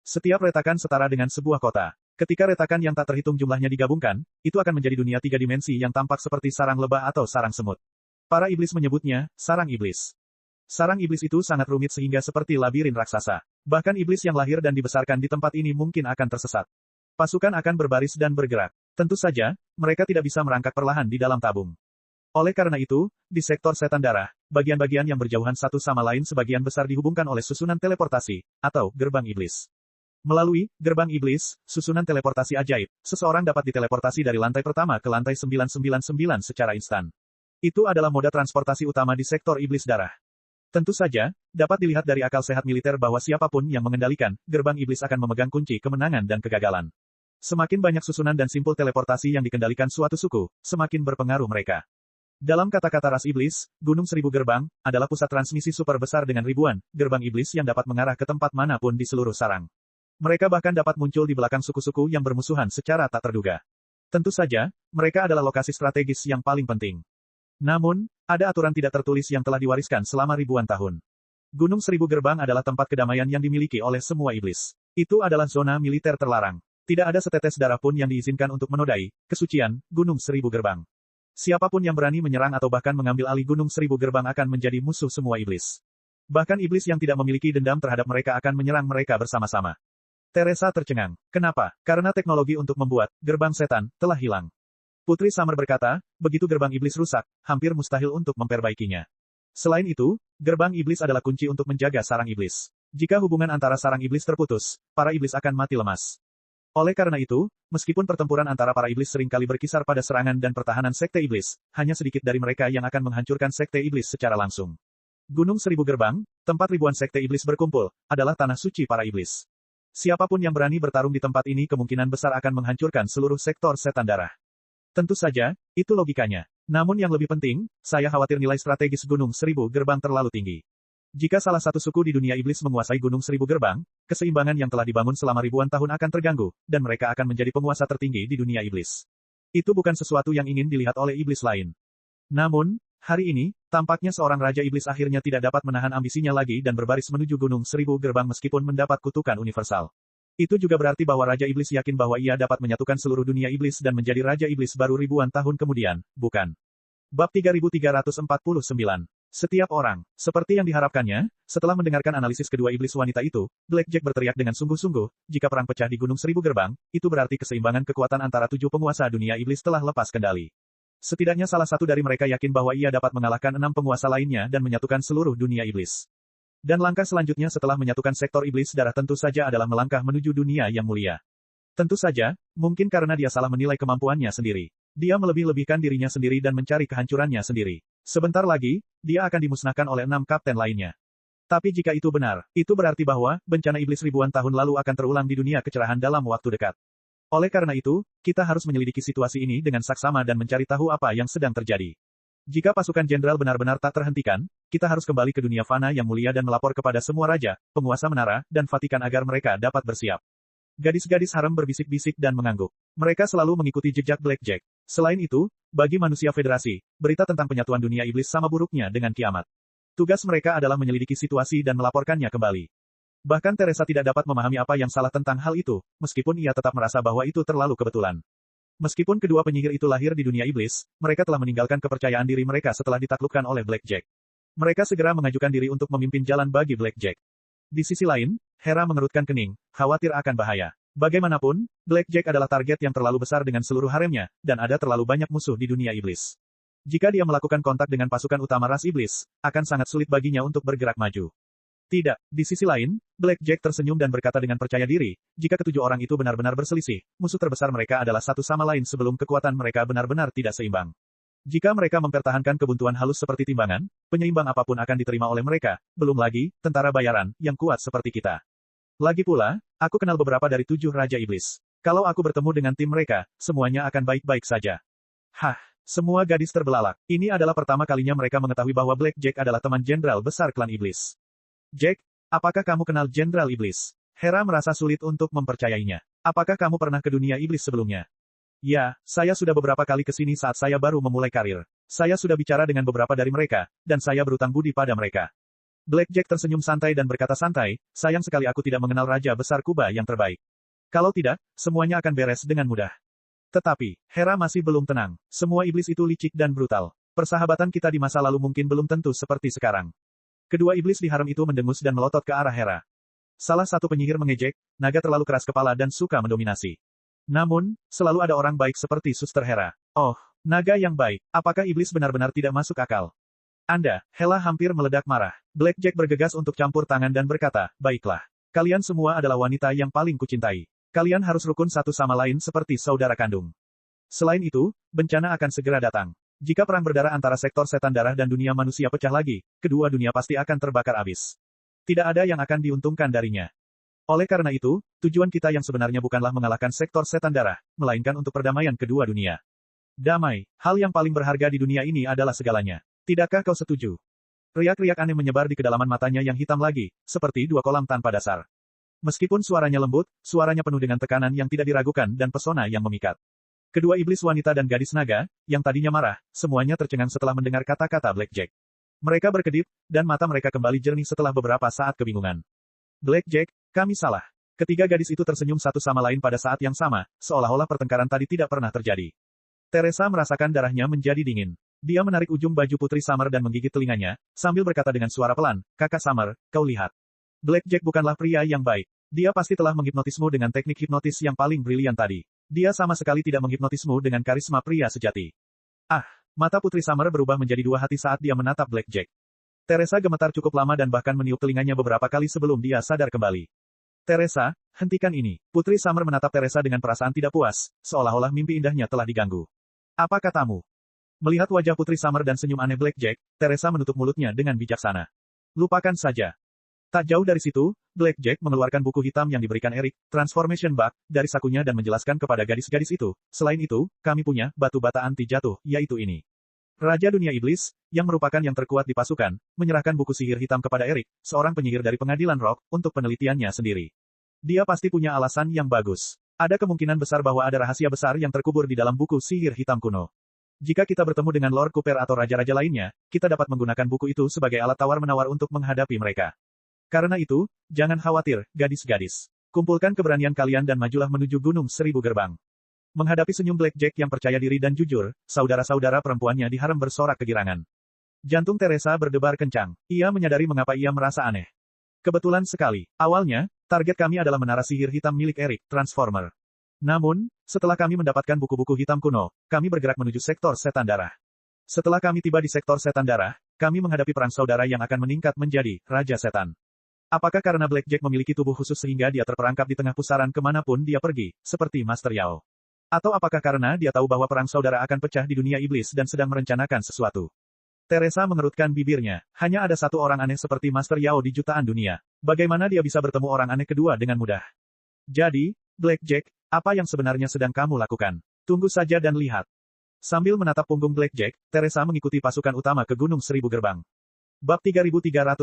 Speaker 1: Setiap retakan setara dengan sebuah kota. Ketika retakan yang tak terhitung jumlahnya digabungkan, itu akan menjadi dunia 3 dimensi yang tampak seperti sarang lebah atau sarang semut. Para iblis menyebutnya, sarang iblis. Sarang iblis itu sangat rumit sehingga seperti labirin raksasa. Bahkan iblis yang lahir dan dibesarkan di tempat ini mungkin akan tersesat. Pasukan akan berbaris dan bergerak. Tentu saja, mereka tidak bisa merangkak perlahan di dalam tabung. Oleh karena itu, di sektor setan darah, bagian-bagian yang berjauhan satu sama lain sebagian besar dihubungkan oleh susunan teleportasi, atau gerbang iblis. Melalui gerbang iblis, susunan teleportasi ajaib, seseorang dapat diteleportasi dari lantai pertama ke lantai 999 secara instan. Itu adalah moda transportasi utama di sektor iblis darah. Tentu saja, dapat dilihat dari akal sehat militer bahwa siapapun yang mengendalikan gerbang iblis akan memegang kunci kemenangan dan kegagalan. Semakin banyak susunan dan simpul teleportasi yang dikendalikan suatu suku, semakin berpengaruh mereka. Dalam kata-kata ras iblis, Gunung Seribu Gerbang adalah pusat transmisi super besar dengan ribuan gerbang iblis yang dapat mengarah ke tempat manapun di seluruh sarang. Mereka bahkan dapat muncul di belakang suku-suku yang bermusuhan secara tak terduga. Tentu saja, mereka adalah lokasi strategis yang paling penting. Namun, ada aturan tidak tertulis yang telah diwariskan selama ribuan tahun. Gunung Seribu Gerbang adalah tempat kedamaian yang dimiliki oleh semua iblis. Itu adalah zona militer terlarang. Tidak ada setetes darah pun yang diizinkan untuk menodai kesucian Gunung Seribu Gerbang. Siapapun yang berani menyerang atau bahkan mengambil alih Gunung Seribu Gerbang akan menjadi musuh semua iblis. Bahkan iblis yang tidak memiliki dendam terhadap mereka akan menyerang mereka bersama-sama. Teresa tercengang. Kenapa? Karena teknologi untuk membuat gerbang setan telah hilang. Putri Summer berkata, begitu gerbang iblis rusak, hampir mustahil untuk memperbaikinya. Selain itu, gerbang iblis adalah kunci untuk menjaga sarang iblis. Jika hubungan antara sarang iblis terputus, para iblis akan mati lemas. Oleh karena itu, meskipun pertempuran antara para iblis seringkali berkisar pada serangan dan pertahanan sekte iblis, hanya sedikit dari mereka yang akan menghancurkan sekte iblis secara langsung. Gunung Seribu Gerbang, tempat ribuan sekte iblis berkumpul, adalah tanah suci para iblis. Siapapun yang berani bertarung di tempat ini kemungkinan besar akan menghancurkan seluruh sektor setan darah. Tentu saja, itu logikanya. Namun yang lebih penting, saya khawatir nilai strategis Gunung Seribu Gerbang terlalu tinggi. Jika salah satu suku di dunia iblis menguasai Gunung Seribu Gerbang, keseimbangan yang telah dibangun selama ribuan tahun akan terganggu, dan mereka akan menjadi penguasa tertinggi di dunia iblis. Itu bukan sesuatu yang ingin dilihat oleh iblis lain. Namun, hari ini, tampaknya seorang raja iblis akhirnya tidak dapat menahan ambisinya lagi dan berbaris menuju Gunung Seribu Gerbang meskipun mendapat kutukan universal. Itu juga berarti bahwa Raja Iblis yakin bahwa ia dapat menyatukan seluruh dunia iblis dan menjadi Raja Iblis baru ribuan tahun kemudian, bukan? Bab 3349. Setiap orang, seperti yang diharapkannya, setelah mendengarkan analisis kedua iblis wanita itu, Blackjack berteriak dengan sungguh-sungguh, jika perang pecah di Gunung Seribu Gerbang, itu berarti keseimbangan kekuatan antara 7 penguasa dunia iblis telah lepas kendali. Setidaknya salah satu dari mereka yakin bahwa ia dapat mengalahkan 6 penguasa lainnya dan menyatukan seluruh dunia iblis. Dan langkah selanjutnya setelah menyatukan sektor iblis darah tentu saja adalah melangkah menuju dunia yang mulia. Tentu saja, mungkin karena dia salah menilai kemampuannya sendiri. Dia melebih-lebihkan dirinya sendiri dan mencari kehancurannya sendiri. Sebentar lagi, dia akan dimusnahkan oleh 6 kapten lainnya. Tapi jika itu benar, itu berarti bahwa bencana iblis ribuan tahun lalu akan terulang di dunia kecerahan dalam waktu dekat. Oleh karena itu, kita harus menyelidiki situasi ini dengan saksama dan mencari tahu apa yang sedang terjadi. Jika pasukan jenderal benar-benar tak terhentikan, kita harus kembali ke dunia fana yang mulia dan melapor kepada semua raja, penguasa menara, dan Vatikan agar mereka dapat bersiap. Gadis-gadis harem berbisik-bisik dan mengangguk. Mereka selalu mengikuti jejak Blackjack. Selain itu, bagi manusia federasi, berita tentang penyatuan dunia iblis sama buruknya dengan kiamat. Tugas mereka adalah menyelidiki situasi dan melaporkannya kembali. Bahkan Teresa tidak dapat memahami apa yang salah tentang hal itu, meskipun ia tetap merasa bahwa itu terlalu kebetulan. Meskipun kedua penyihir itu lahir di dunia iblis, mereka telah meninggalkan kepercayaan diri mereka setelah ditaklukkan oleh Blackjack. Mereka segera mengajukan diri untuk memimpin jalan bagi Blackjack. Di sisi lain, Hera mengerutkan kening, khawatir akan bahaya. Bagaimanapun, Blackjack adalah target yang terlalu besar dengan seluruh haremnya, dan ada terlalu banyak musuh di dunia iblis. Jika dia melakukan kontak dengan pasukan utama ras iblis, akan sangat sulit baginya untuk bergerak maju. Tidak, di sisi lain, Blackjack tersenyum dan berkata dengan percaya diri, jika ketujuh orang itu benar-benar berselisih, musuh terbesar mereka adalah satu sama lain sebelum kekuatan mereka benar-benar tidak seimbang. Jika mereka mempertahankan kebuntuan halus seperti timbangan, penyeimbang apapun akan diterima oleh mereka, belum lagi, tentara bayaran, yang kuat seperti kita. Lagi pula, aku kenal beberapa dari 7 Raja Iblis. Kalau aku bertemu dengan tim mereka, semuanya akan baik-baik saja. Hah, semua gadis terbelalak. Ini adalah pertama kalinya mereka mengetahui bahwa Blackjack adalah teman jenderal besar klan iblis. Jack, apakah kamu kenal Jenderal Iblis? Hera merasa sulit untuk mempercayainya. Apakah kamu pernah ke dunia iblis sebelumnya? Ya, saya sudah beberapa kali ke sini saat saya baru memulai karir. Saya sudah bicara dengan beberapa dari mereka, dan saya berutang budi pada mereka. Blackjack tersenyum santai dan berkata santai, sayang sekali aku tidak mengenal Raja Besar Kuba yang terbaik. Kalau tidak, semuanya akan beres dengan mudah. Tetapi, Hera masih belum tenang. Semua iblis itu licik dan brutal. Persahabatan kita di masa lalu mungkin belum tentu seperti sekarang. Kedua iblis di harem itu mendengus dan melotot ke arah Hera. Salah satu penyihir mengejek, naga terlalu keras kepala dan suka mendominasi. Namun, selalu ada orang baik seperti Suster Hera. Oh, naga yang baik, apakah iblis benar-benar tidak masuk akal? Anda, Hela hampir meledak marah. Blackjack bergegas untuk campur tangan dan berkata, baiklah. Kalian semua adalah wanita yang paling kucintai. Kalian harus rukun satu sama lain seperti saudara kandung. Selain itu, bencana akan segera datang. Jika perang berdarah antara sektor setan darah dan dunia manusia pecah lagi, kedua dunia pasti akan terbakar habis. Tidak ada yang akan diuntungkan darinya. Oleh karena itu, tujuan kita yang sebenarnya bukanlah mengalahkan sektor setan darah, melainkan untuk perdamaian kedua dunia. Damai, hal yang paling berharga di dunia ini adalah segalanya. Tidakkah kau setuju? Riak-riak aneh menyebar di kedalaman matanya yang hitam lagi, seperti dua kolam tanpa dasar. Meskipun suaranya lembut, suaranya penuh dengan tekanan yang tidak diragukan dan pesona yang memikat. Kedua iblis wanita dan gadis naga, yang tadinya marah, semuanya tercengang setelah mendengar kata-kata Blackjack. Mereka berkedip, dan mata mereka kembali jernih setelah beberapa saat kebingungan. Blackjack, kami salah. Ketiga gadis itu tersenyum satu sama lain pada saat yang sama, seolah-olah pertengkaran tadi tidak pernah terjadi. Teresa merasakan darahnya menjadi dingin. Dia menarik ujung baju Putri Summer dan menggigit telinganya, sambil berkata dengan suara pelan, "Kakak Summer, kau lihat. Blackjack bukanlah pria yang baik. Dia pasti telah menghipnotismu dengan teknik hipnotis yang paling brilian tadi. Dia sama sekali tidak menghipnotismu dengan karisma pria sejati." Ah, mata Putri Summer berubah menjadi dua hati saat dia menatap Blackjack. Teresa gemetar cukup lama dan bahkan meniup telinganya beberapa kali sebelum dia sadar kembali. "Teresa, hentikan ini." Putri Summer menatap Teresa dengan perasaan tidak puas, seolah-olah mimpi indahnya telah diganggu. "Apa katamu?" Melihat wajah Putri Summer dan senyum aneh Blackjack, Teresa menutup mulutnya dengan bijaksana. "Lupakan saja." Tak jauh dari situ, Blackjack mengeluarkan buku hitam yang diberikan Eric, Transformation Book, dari sakunya dan menjelaskan kepada gadis-gadis itu, "Selain itu, kami punya batu bata anti jatuh, yaitu ini." Raja Dunia Iblis, yang merupakan yang terkuat di pasukan, menyerahkan buku sihir hitam kepada Eric, seorang penyihir dari pengadilan Rock, untuk penelitiannya sendiri. Dia pasti punya alasan yang bagus. Ada kemungkinan besar bahwa ada rahasia besar yang terkubur di dalam buku sihir hitam kuno. Jika kita bertemu dengan Lord Cooper atau raja-raja lainnya, kita dapat menggunakan buku itu sebagai alat tawar-menawar untuk menghadapi mereka. Karena itu, jangan khawatir, gadis-gadis. Kumpulkan keberanian kalian dan majulah menuju Gunung Seribu Gerbang. Menghadapi senyum Blackjack yang percaya diri dan jujur, saudara-saudara perempuannya diharem bersorak kegirangan. Jantung Teresa berdebar kencang. Ia menyadari mengapa ia merasa aneh. Kebetulan sekali. Awalnya, target kami adalah menara sihir hitam milik Eric, Transformer. Namun, setelah kami mendapatkan buku-buku hitam kuno, kami bergerak menuju sektor setan darah. Setelah kami tiba di sektor setan darah, kami menghadapi perang saudara yang akan meningkat menjadi Raja Setan. Apakah karena Blackjack memiliki tubuh khusus sehingga dia terperangkap di tengah pusaran kemanapun dia pergi, seperti Master Yao? Atau apakah karena dia tahu bahwa perang saudara akan pecah di dunia iblis dan sedang merencanakan sesuatu? Teresa mengerutkan bibirnya. Hanya ada satu orang aneh seperti Master Yao di jutaan dunia. Bagaimana dia bisa bertemu orang aneh kedua dengan mudah? Jadi, Blackjack, apa yang sebenarnya sedang kamu lakukan? Tunggu saja dan lihat. Sambil menatap punggung Blackjack, Teresa mengikuti pasukan utama ke Gunung Seribu Gerbang. Bab 3350.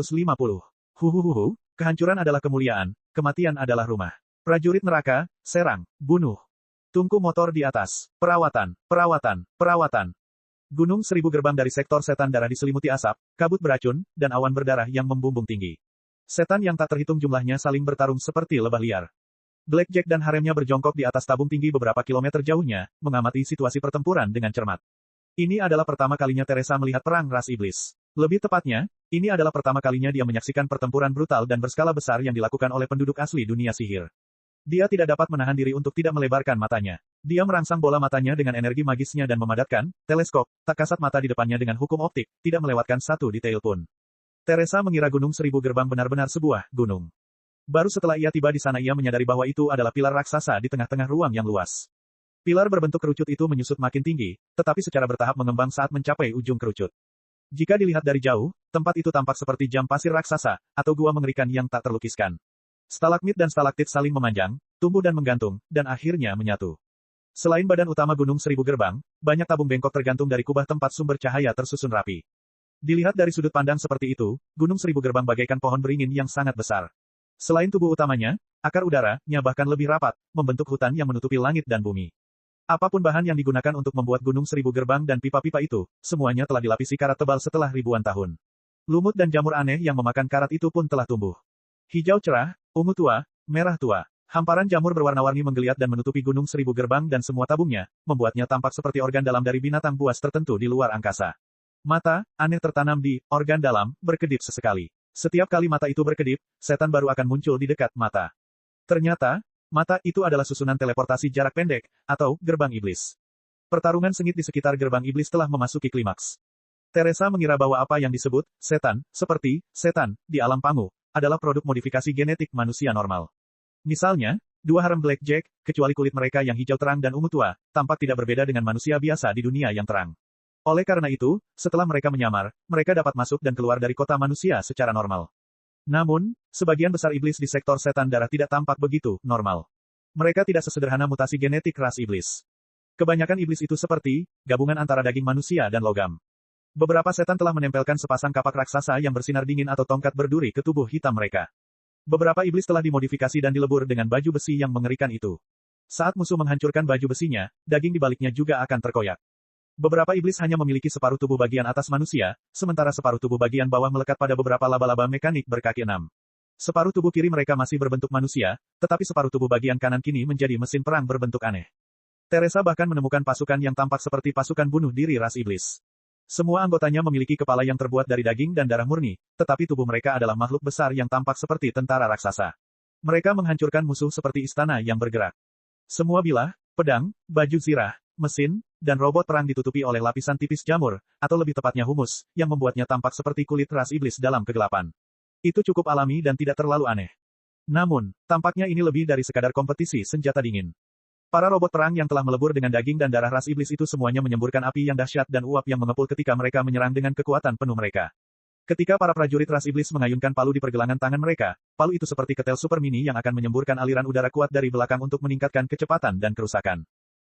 Speaker 1: Huhuhuhu, kehancuran adalah kemuliaan, kematian adalah rumah. Prajurit neraka, serang, bunuh. Tungku motor di atas. Perawatan, perawatan, perawatan. Gunung Seribu Gerbang dari sektor setan darah diselimuti asap, kabut beracun, dan awan berdarah yang membumbung tinggi. Setan yang tak terhitung jumlahnya saling bertarung seperti lebah liar. Blackjack dan haremnya berjongkok di atas tabung tinggi beberapa kilometer jauhnya, mengamati situasi pertempuran dengan cermat. Ini adalah pertama kalinya Teresa melihat perang ras iblis. Lebih tepatnya, ini adalah pertama kalinya dia menyaksikan pertempuran brutal dan berskala besar yang dilakukan oleh penduduk asli dunia sihir. Dia tidak dapat menahan diri untuk tidak melebarkan matanya. Dia merangsang bola matanya dengan energi magisnya dan memadatkan teleskop, tak kasat mata di depannya dengan hukum optik, tidak melewatkan satu detail pun. Teresa mengira Gunung Seribu Gerbang benar-benar sebuah gunung. Baru setelah ia tiba di sana ia menyadari bahwa itu adalah pilar raksasa di tengah-tengah ruang yang luas. Pilar berbentuk kerucut itu menyusut makin tinggi, tetapi secara bertahap mengembang saat mencapai ujung kerucut. Jika dilihat dari jauh, tempat itu tampak seperti jam pasir raksasa, atau gua mengerikan yang tak terlukiskan. Stalagmit dan stalaktit saling memanjang, tumbuh dan menggantung, dan akhirnya menyatu. Selain badan utama Gunung Seribu Gerbang, banyak tabung bengkok tergantung dari kubah tempat sumber cahaya tersusun rapi. Dilihat dari sudut pandang seperti itu, Gunung Seribu Gerbang bagaikan pohon beringin yang sangat besar. Selain tubuh utamanya, akar udaranya bahkan lebih rapat, membentuk hutan yang menutupi langit dan bumi. Apapun bahan yang digunakan untuk membuat Gunung Seribu Gerbang dan pipa-pipa itu, semuanya telah dilapisi karat tebal setelah ribuan tahun. Lumut dan jamur aneh yang memakan karat itu pun telah tumbuh. Hijau cerah, ungu tua, merah tua. Hamparan jamur berwarna-warni menggeliat dan menutupi Gunung Seribu Gerbang dan semua tabungnya, membuatnya tampak seperti organ dalam dari binatang buas tertentu di luar angkasa. Mata, aneh tertanam di organ dalam, berkedip sesekali. Setiap kali mata itu berkedip, setan baru akan muncul di dekat mata. Ternyata, mata itu adalah susunan teleportasi jarak pendek, atau gerbang iblis. Pertarungan sengit di sekitar gerbang iblis telah memasuki klimaks. Teresa mengira bahwa apa yang disebut setan, seperti setan, di alam pangu, adalah produk modifikasi genetik manusia normal. Misalnya, dua harem Blackjack, kecuali kulit mereka yang hijau terang dan ungu tua, tampak tidak berbeda dengan manusia biasa di dunia yang terang. Oleh karena itu, setelah mereka menyamar, mereka dapat masuk dan keluar dari kota manusia secara normal. Namun, sebagian besar iblis di sektor setan darah tidak tampak begitu normal. Mereka tidak sesederhana mutasi genetik ras iblis. Kebanyakan iblis itu seperti gabungan antara daging manusia dan logam. Beberapa setan telah menempelkan sepasang kapak raksasa yang bersinar dingin atau tongkat berduri ke tubuh hitam mereka. Beberapa iblis telah dimodifikasi dan dilebur dengan baju besi yang mengerikan itu. Saat musuh menghancurkan baju besinya, daging di baliknya juga akan terkoyak. Beberapa iblis hanya memiliki separuh tubuh bagian atas manusia, sementara separuh tubuh bagian bawah melekat pada beberapa laba-laba mekanik berkaki 6. Separuh tubuh kiri mereka masih berbentuk manusia, tetapi separuh tubuh bagian kanan kini menjadi mesin perang berbentuk aneh. Teresa bahkan menemukan pasukan yang tampak seperti pasukan bunuh diri ras iblis. Semua anggotanya memiliki kepala yang terbuat dari daging dan darah murni, tetapi tubuh mereka adalah makhluk besar yang tampak seperti tentara raksasa. Mereka menghancurkan musuh seperti istana yang bergerak. Semua bilah, pedang, baju zirah, mesin, dan robot perang ditutupi oleh lapisan tipis jamur, atau lebih tepatnya humus, yang membuatnya tampak seperti kulit ras iblis dalam kegelapan. Itu cukup alami dan tidak terlalu aneh. Namun, tampaknya ini lebih dari sekadar kompetisi senjata dingin. Para robot perang yang telah melebur dengan daging dan darah ras iblis itu semuanya menyemburkan api yang dahsyat dan uap yang mengepul ketika mereka menyerang dengan kekuatan penuh mereka. Ketika para prajurit ras iblis mengayunkan palu di pergelangan tangan mereka, palu itu seperti ketel super mini yang akan menyemburkan aliran udara kuat dari belakang untuk meningkatkan kecepatan dan kerusakan.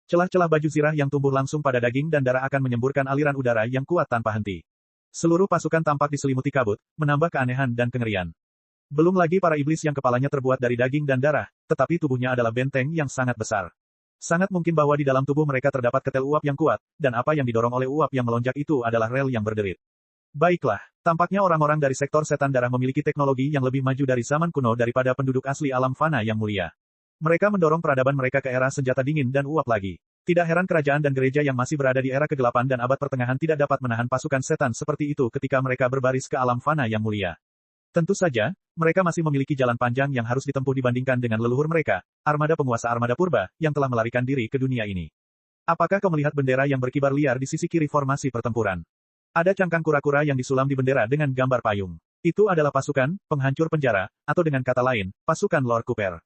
Speaker 1: Celah-celah baju zirah yang tumbuh langsung pada daging dan darah akan menyemburkan aliran udara yang kuat tanpa henti. Seluruh pasukan tampak diselimuti kabut, menambah keanehan dan kengerian. Belum lagi para iblis yang kepalanya terbuat dari daging dan darah, tetapi tubuhnya adalah benteng yang sangat besar. Sangat mungkin bahwa di dalam tubuh mereka terdapat ketel uap yang kuat, dan apa yang didorong oleh uap yang melonjak itu adalah rel yang berderit. Baiklah, tampaknya orang-orang dari sektor setan darah memiliki teknologi yang lebih maju dari zaman kuno daripada penduduk asli alam fana yang mulia. Mereka mendorong peradaban mereka ke era senjata dingin dan uap lagi. Tidak heran kerajaan dan gereja yang masih berada di era kegelapan dan abad pertengahan tidak dapat menahan pasukan setan seperti itu ketika mereka berbaris ke alam fana yang mulia. Tentu saja, mereka masih memiliki jalan panjang yang harus ditempuh dibandingkan dengan leluhur mereka, armada penguasa armada purba, yang telah melarikan diri ke dunia ini. Apakah kau melihat bendera yang berkibar liar di sisi kiri formasi pertempuran? Ada cangkang kura-kura yang disulam di bendera dengan gambar payung. Itu adalah pasukan penghancur penjara, atau dengan kata lain, pasukan Lord Cooper.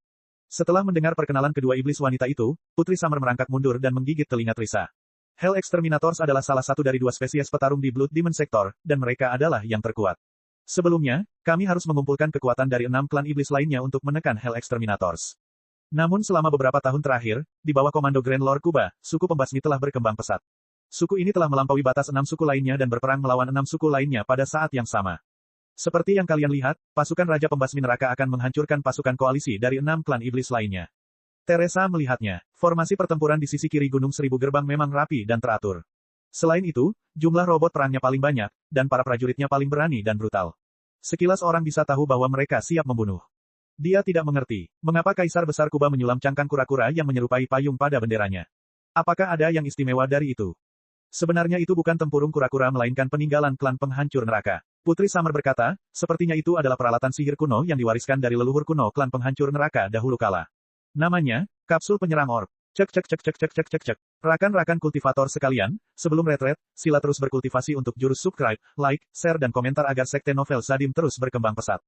Speaker 1: Setelah mendengar perkenalan kedua iblis wanita itu, Putri Summer merangkak mundur dan menggigit telinga Trisa. Hell Exterminators adalah salah satu dari dua spesies petarung di Blood Demon Sector, dan mereka adalah yang terkuat. Sebelumnya, kami harus mengumpulkan kekuatan dari 6 klan iblis lainnya untuk menekan Hell Exterminators. Namun selama beberapa tahun terakhir, di bawah komando Grand Lord Kuba, suku pembasmi telah berkembang pesat. Suku ini telah melampaui batas 6 suku lainnya dan berperang melawan 6 suku lainnya pada saat yang sama. Seperti yang kalian lihat, pasukan Raja Pembasmi Neraka akan menghancurkan pasukan koalisi dari 6 klan iblis lainnya. Teresa melihatnya. Formasi pertempuran di sisi kiri Gunung Seribu Gerbang memang rapi dan teratur. Selain itu, jumlah robot perangnya paling banyak, dan para prajuritnya paling berani dan brutal. Sekilas orang bisa tahu bahwa mereka siap membunuh. Dia tidak mengerti, mengapa Kaisar Besar Kuba menyulam cangkang kura-kura yang menyerupai payung pada benderanya. Apakah ada yang istimewa dari itu? Sebenarnya itu bukan tempurung kura-kura melainkan peninggalan klan penghancur neraka. Putri Summer berkata, sepertinya itu adalah peralatan sihir kuno yang diwariskan dari leluhur kuno klan penghancur neraka dahulu kala. Namanya, kapsul penyerang orb. Cek cek cek cek cek cek cek cek. Rakan-rakan kultivator sekalian, sebelum retret, sila terus berkultivasi untuk jurus subscribe, like, share dan komentar agar sekte novel Sadim terus berkembang pesat.